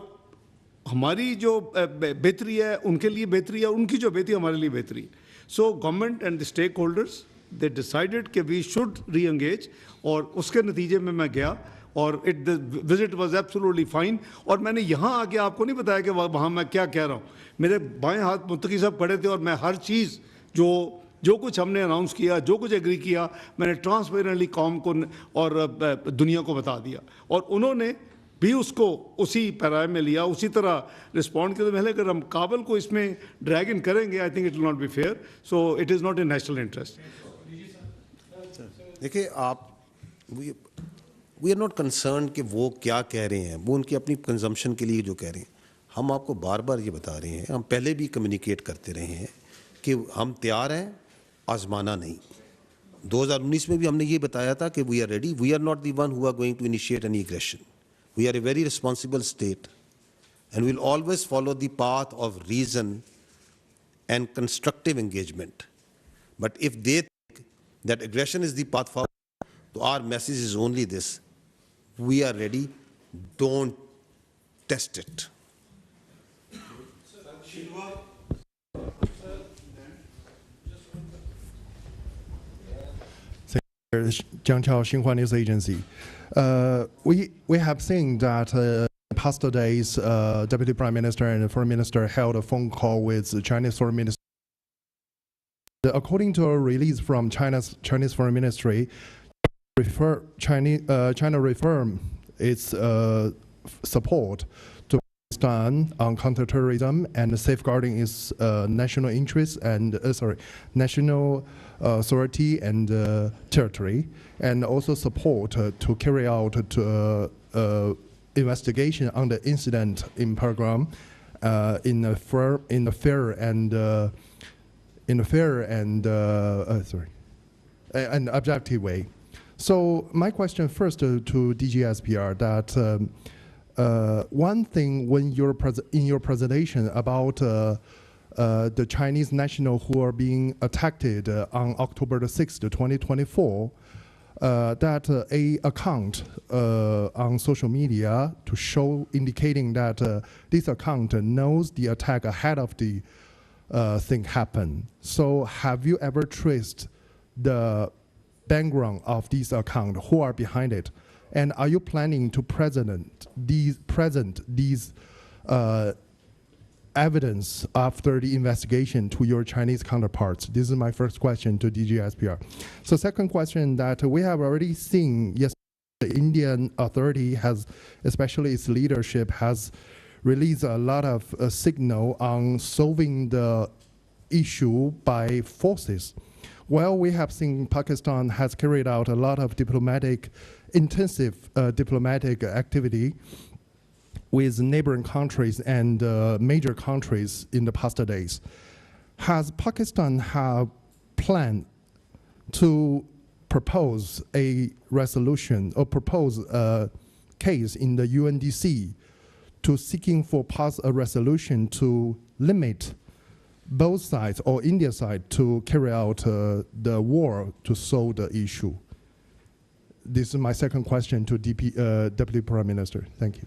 ہماری جو بہتری ہے ان کے لیے بہتری ہے, ان کی جو بہتری ہمارے لیے بہتری ہے. So government and the stakeholders they decided کہ وی شوڈ ری انگیج, اور اس کے نتیجے میں گیا, اور the visit was absolutely fine. اور میں نے یہاں آ کے آپ کو نہیں بتایا کہ وہاں میں کیا کہہ رہا ہوں. میرے بائیں ہاتھ متقی صاحب کھڑے تھے, اور میں ہر چیز جو کچھ ہم نے اناؤنس کیا, جو کچھ ایگری کیا, میں نے ٹرانسپیرنٹلی قوم کو اور دنیا کو بتا دیا, اور انہوں نے بھی اس کو اسی پیرائے میں لیا, اسی طرح رسپونڈ کیا. تو پہلے اگر ہم کابل کو اس میں ڈریگ ان کریں گے, I think it will not be fair. So it is not a national interest. دیکھیے آپ, وی آر ناٹ کنسرنڈ کہ وہ کیا کہہ رہے ہیں, وہ ان کی اپنی کنزمپشن کے لیے جو کہہ رہے ہیں. हम आपको बार बार ये बता रहे हैं, हम पहले भी कम्युनिकेट करते रहे हैं कि हम तैयार हैं, आजमाना नहीं। 2019 में भी हमने ये बताया था कि we are ready, we are not the one who are going to initiate any aggression, we are a very responsible state and we'll always follow the path of reason and constructive engagement. But if they think that aggression is the path forward, so our message is only this: we are ready, don't test it. Jiang Chao, Xinhua News Agency. We have seen that past days, Deputy Prime Minister and Foreign Minister held a phone call with the Chinese Foreign Minister. According to a release from Chinese Foreign Ministry, China reaffirmed its support to Pakistan on counterterrorism and safeguarding its national interests and national authority and territory, and also support to carry out investigation on the incident in Pelgam in a fair and objective way. So my question first to DG ISPR that one thing when in your presentation about the Chinese national who are being attacked on October the 6th, 2024. That a account on social media to show indicating that this account knows the attack ahead of the thing happen. So have you ever traced the background of this account? Who are behind it? And are you planning to present these evidence after the investigation to your Chinese counterparts? This is my first question to DG ISPR. So second question that we have already seen, yes, the Indian authority has, especially its leadership, has released a lot of signal on solving the issue by forces. Well, we have seen Pakistan has carried out a lot of intensive diplomatic activity with neighboring countries and major countries in the past days. Has Pakistan have planned to propose a resolution or propose a case in the UNDC to seeking for pass a resolution to limit both sides or India side to carry out the war to solve the issue? This is my second question to Deputy Prime Minister. Thank you.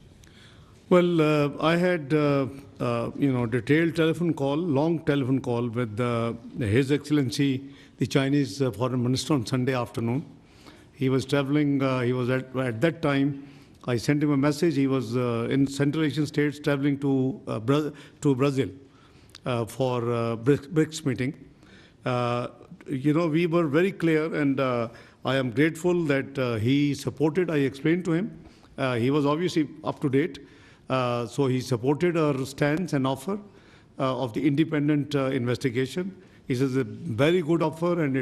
Well, I had detailed telephone call, long telephone call with His Excellency, the Chinese Foreign Minister on Sunday afternoon. He was traveling, he was at that time, I sent him a message, he was in Central Asian states traveling to Brazil for BRICS meeting. We were very clear, and I am grateful that he supported, I explained to him. He was obviously up to date. So he supported our stance and offer of the independent investigation. He says a very good offer, and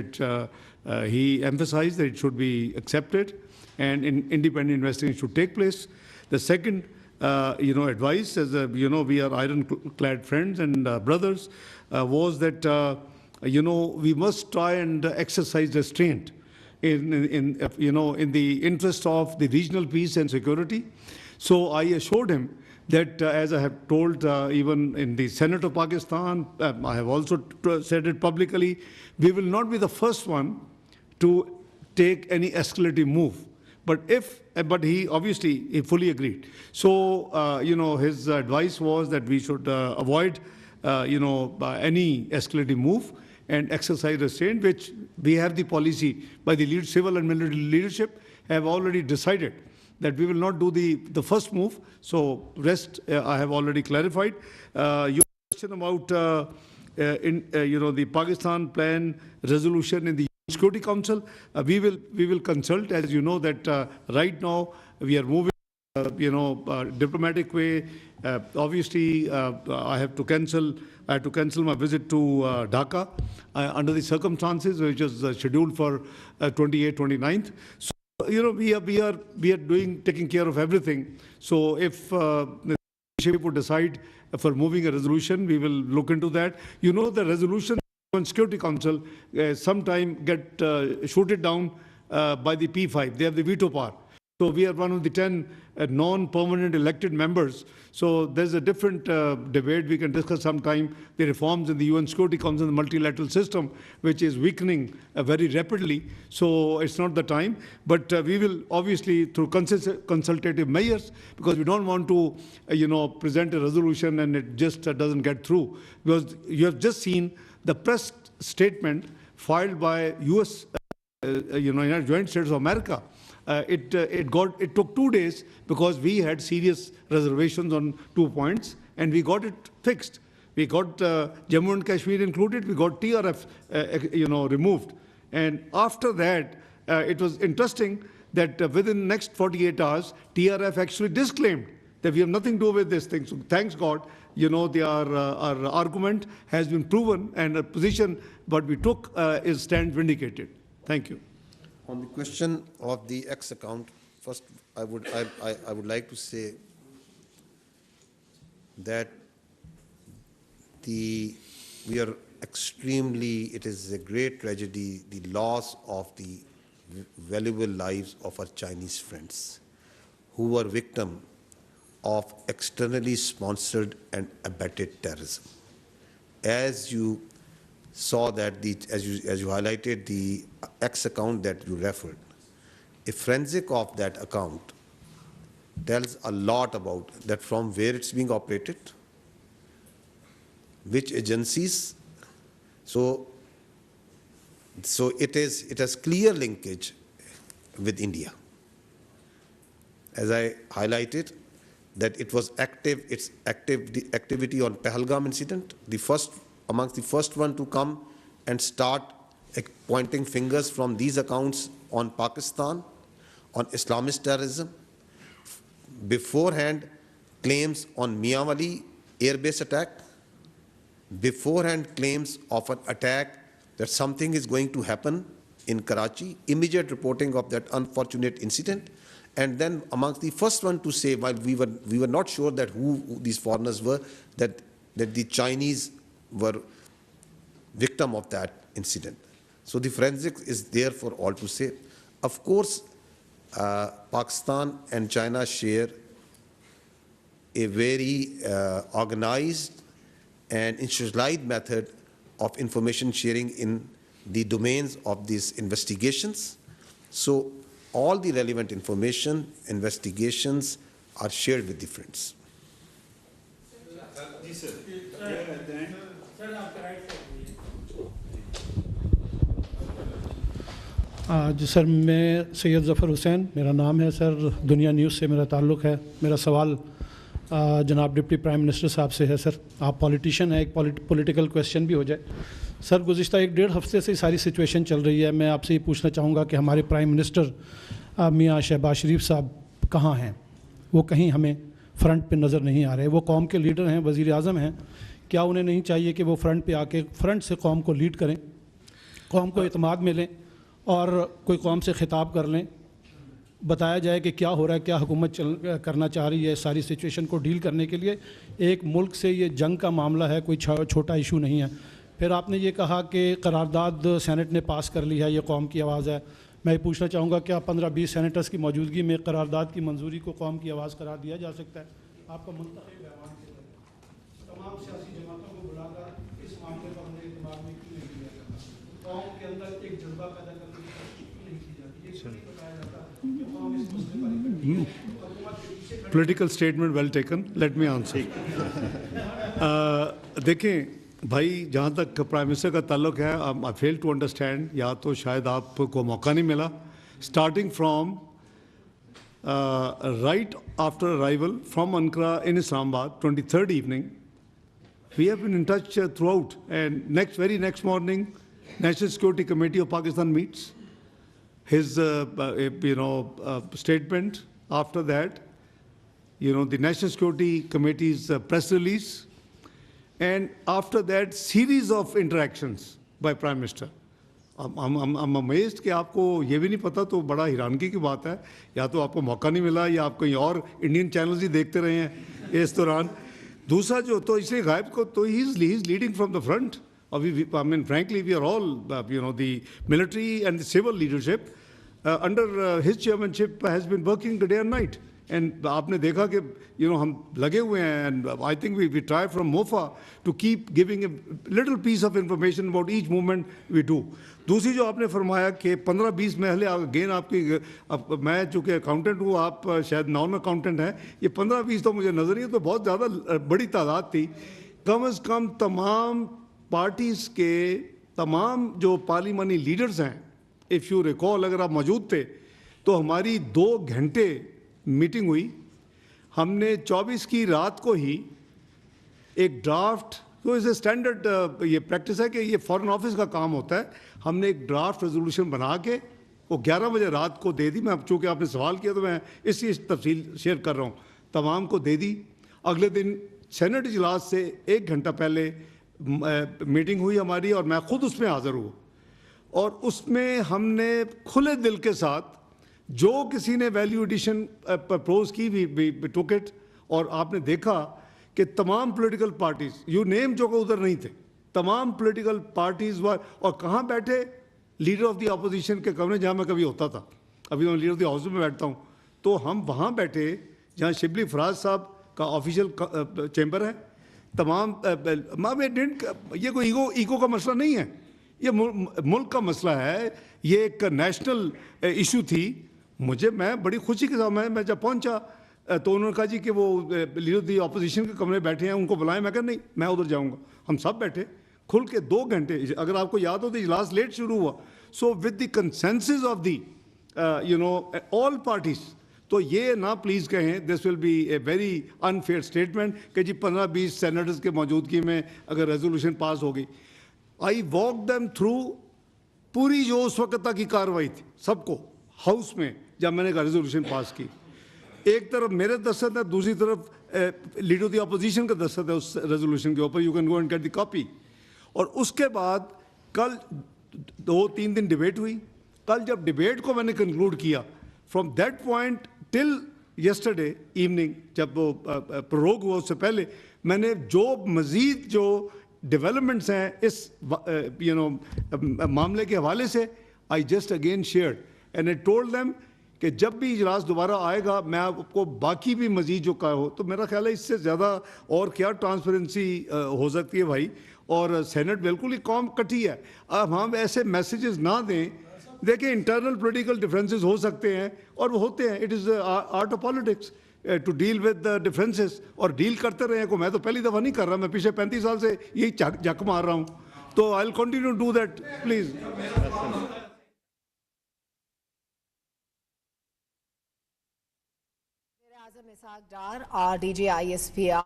he emphasized that it should be accepted and independent investigation should take place. The second, advice, as we are ironclad friends and brothers, was that we must try and exercise restraint in the interest of the regional peace and security. So I assured him that, as I have told even in the Senate of Pakistan, I have also said it publicly, we will not be the first one to take any escalative move. But he obviously he fully agreed. So his advice was that we should avoid any escalative move and exercise restraint, which we have the policy by the civil and military leadership have already decided that we will not do the first move. So rest I have already clarified. Your question about the Pakistan plan resolution in the Security Council, we will consult. As you know that right now we are moving diplomatic way. Obviously I had to cancel my visit to Dhaka under the circumstances, which is scheduled for 28th, 29th. So we are taking care of everything. So if would decide for moving a resolution. We will look into that. You know, the resolution on Security Council sometime get shooted down by the P5. They have the veto power. So we are one of the 10 non-permanent elected members. So there's a different debate. We can discuss sometime the reforms in the UN Security Council and the multilateral system, which is weakening very rapidly. So it's not the time. But we will obviously, through consultative measures, because we don't want to, present a resolution and it just doesn't get through. Because you have just seen the press statement filed by U.S., United States of America. It took 2 days because we had serious reservations on 2 points, and we got it fixed. We got Jammu and Kashmir included. We got TRF, removed. And after that, it was interesting that within the next 48 hours, TRF actually disclaimed that we have nothing to do with this thing. So thanks God, our argument has been proven, and a position what we took is stand vindicated. Thank you. On the question of the X account, first I would like to say that it is a great tragedy, the loss of the valuable lives of our Chinese friends who were victim of externally sponsored and abetted terrorism. As you saw that, as you highlighted the X account that you referred, a forensic of that account tells a lot about that, from where it's being operated, which agencies. So it has clear linkage with India. As I highlighted, that it was active, the activity on Pelgam incident, amongst the first one to come and start pointing fingers from these accounts on Pakistan, on Islamist terrorism. Beforehand, claims on Miawali airbase attack. Beforehand, claims of an attack that something is going to happen in Karachi. Immediate reporting of that unfortunate incident. And then amongst the first one to say, while we were not sure that who these foreigners were, that the Chinese were victim of that incident. So the forensic is there for all to say. Of course, Pakistan and China share a very organized and institutionalized method of information sharing in the domains of these investigations. So all the relevant information, investigations are shared with the friends. जी sir, मैं सैयद ज़फ़र हुसैन मेरा नाम है sir, दुनिया news से मेरा ताल्लुक़ है। मेरा सवाल जनाब डिप्टी प्राइम मिनिस्टर साहब से है। सर, आप पॉलिटिशियन हैं, एक पॉलिटिकल क्वेश्चन भी हो जाए। सर, गुज़िश्ता 1-1.5 हफ्ते से सारी सिचुएशन चल रही है। मैं आपसे ये पूछना चाहूँगा कि हमारे प्राइम मिनिस्टर मियाँ शहबाज शरीफ साहब कहाँ हैं? वो कहीं हमें फ्रंट पे नज़र नहीं आ रहे। वो कौम के लीडर हैं, वज़ीर आज़म हैं। क्या उन्हें नहीं चाहिए कि वो फ्रंट पे आके फ्रंट से कौम को लीड करें, कौम को इत्मीनान मिलें और कोई कौम से खिताब कर लें, बताया जाए कि क्या हो रहा है, क्या हुकूमत करना चाह रही है सारी सिचुएशन को डील करने के लिए। एक मुल्क से ये जंग का मामला है, कोई छोटा इशू नहीं है। फिर आपने ये कहा कि करारदाद सेनेट ने पास कर ली है, ये कौम की आवाज़ है। मैं ये पूछना चाहूँगा, क्या 15-20 सेनेटर्स की मौजूदगी में करारदाद की मंजूरी को कौम की आवाज़ करार दिया जा सकता है? आपका मुंतखब बयान के तमाम सियासी जमातों को बुलाकर इस मामले पर हमने इत्मीनान में क्यों नहीं किया जाता? कौम के अंदर एक जज्बा पैदा करने की कोशिश क्यों नहीं की जाती? ये क्यों नहीं बताया जाता कि कौम इस मसले पर इकट्ठी है? हुकूमत के पीछे Political statement well taken. Let me answer. देखें भाई, जहाँ तक प्राइम मिनिस्टर का ताल्लुक है, आई फेल टू अंडरस्टैंड, या तो शायद आपको मौका नहीं मिला। Starting from right after arrival from Ankara in Islamabad, 23rd evening, we have been in touch throughout. And very next morning, National Security Committee of Pakistan meets. His statement after that, the National Security Committee's press release, and after that, series of interactions by Prime Minister. I'm amazed कि आपको ये भी नहीं पता, तो बड़ा हैरानगी की बात है। या तो आपको मौका नहीं मिला, या आप कहीं और इंडियन चैनल्स ही देखते रहे हैं, इस दौरान. दूसरा जो तो इसलिए गायब को तो he is leading from the front. I mean, frankly, we are all, the military and the civil leadership under his chairmanship has been working day and night. And आपने देखा कि हम लगे हुए हैं, and I think we try from MOFA to keep giving a little piece of information about each movement we do. दूसरी जो आपने फरमाया कि 15-20 महले अगेन आपकी मैं चूँकि अकाउंटेंट हूँ, आप शायद नॉन अकाउंटेंट हैं, ये 15-20 तो मुझे नजर नहीं है, तो बहुत ज़्यादा बड़ी तादाद थी. कम से कम तमाम पार्टीज़ के तमाम जो पार्लिमानी लीडर्स हैं, इफ़ यू रिकॉल, अगर आप मौजूद थे तो हमारी 2 घंटे मीटिंग हुई. हमने 24 की रात को ही एक ड्राफ्ट, तो इसे स्टैंडर्ड ये प्रैक्टिस है कि ये फॉरेन ऑफिस का काम होता है, हमने एक ड्राफ्ट रेजोल्यूशन बना के वो 11 बजे रात को दे दी. मैं अब चूँकि आपने सवाल किया तो मैं इसकी तफसील शेयर कर रहा हूँ. तमाम को दे दी. अगले दिन सेनेट इजलास से 1 घंटा पहले मीटिंग हुई हमारी और मैं खुद उसमें हाज़िर हुआ, और उसमें हमने खुले दिल के साथ जो किसी ने वैल्यू एडिशन प्रपोज की भी टुक इट. और आपने देखा कि तमाम पॉलिटिकल पार्टीज, यू नेम जो उधर नहीं थे, तमाम पॉलिटिकल पार्टीज वर, और कहाँ बैठे, लीडर ऑफ द अपोजिशन के कमरे जहाँ मैं कभी होता था, अभी मैं लीडर ऑफ द हाउस में बैठता हूँ, तो हम वहाँ बैठे जहाँ शिबली फराज साहब का ऑफिशियल चैम्बर है. तमाम ये कोई ईगो का मसला नहीं है, ये मुल्क का मसला है, ये एक नेशनल इशू थी. मैं बड़ी खुशी के साथ मैं जब पहुंचा तो उन्होंने कहा जी कि वो लीडर दी अपोजिशन के कमरे बैठे हैं, उनको बुलाएं. मैं कहा नहीं, मैं उधर जाऊंगा. हम सब बैठे खुल के 2 घंटे. अगर आपको याद हो तो इजलास लेट शुरू हुआ, so with the consensus of the all parties. तो ये ना प्लीज़ कहें, this will be a very unfair statement कि जी 15-20 सेनेटर्स के मौजूदगी में अगर रेजोल्यूशन पास होगी. आई वॉक देम थ्रू पूरी जो उस वक्त तक की कार्रवाई थी सबको हाउस में, जब मैंने रेजोल्यूशन पास की. एक तरफ मेरे दस्तखत है, दूसरी तरफ लीडर ऑफ द अपोजिशन का दस्तखत है उस रेजोल्यूशन के ऊपर. You can go and get the copy. और उसके बाद कल 2-3 दिन डिबेट हुई. कल जब डिबेट को मैंने कंक्लूड किया, from that point till yesterday evening, जब वो प्रोरोग हुआ उससे पहले, मैंने जो मज़ीद जो डेवलपमेंट्स हैं इस मामले के हवाले से, I just again shared and I told them कि जब भी इजलास दोबारा आएगा मैं आपको बाकी भी मज़ीद जो का हो, तो मेरा ख्याल है इससे ज़्यादा और क्या ट्रांसपेरेंसी हो सकती है भाई. और सेनेट बिल्कुल ही कौम कटी है. अब हम ऐसे मैसेजेस ना दें. देखिए, इंटरनल पॉलिटिकल डिफरेंसेस हो सकते हैं और वो होते हैं, it is art of politics to deal with the differences, और डील करते रहे को. मैं तो पहली दफ़ा नहीं कर रहा, मैं पिछले 35 साल से यही झक मार रहा हूँ. तो I will continue to do that please. Ishaq Dar, our DG ISPR.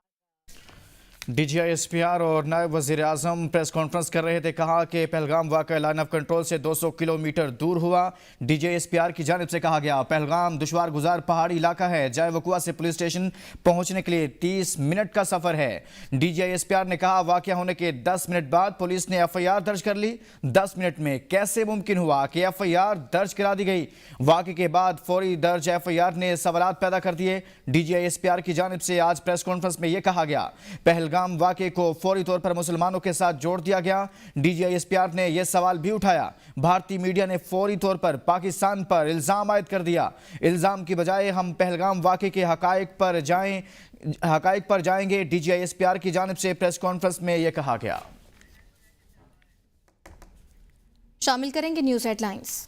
DG/ISPR और नायब वज़ीर-ए-आज़म प्रेस कॉन्फ्रेंस कर रहे थे. कहा कि पहलगाम वाक़या लाइन ऑफ कंट्रोल से 200 किलोमीटर दूर हुआ. DG/ISPR की जानिब से कहा गया पहलगाम दुश्वार गुजार पहाड़ी इलाका है, जाए वकुआ से पुलिस स्टेशन पहुंचने के लिए 30 मिनट का सफ़र है. DG/ISPR ने कहा वाक़या होने के 10 मिनट बाद पुलिस ने FIR दर्ज कर ली. 10 मिनट में कैसे मुमकिन हुआ कि FIR दर्ज करा दी गई? वाक़े के बाद फौरी दर्ज FIR ने सवालात पैदा कर दिए. DG/ISPR की जानिब से आज प्रेस कॉन्फ्रेंस में यह कहा गया पहलगाम वाक़े को फौरी तौर पर मुसलमानों के साथ जोड़ दिया गया. DG/ISPR ने यह सवाल भी उठाया भारतीय मीडिया ने फौरी तौर पर पाकिस्तान पर इल्ज़ाम आयद कर दिया. इल्ज़ाम की बजाय हम पहलगाम वाक़े के हक़ाइक़ पर जाएंगे. DG/ISPR की जानिब से प्रेस कॉन्फ्रेंस में यह कहा गया. शामिल करेंगे न्यूज़ हेडलाइंस.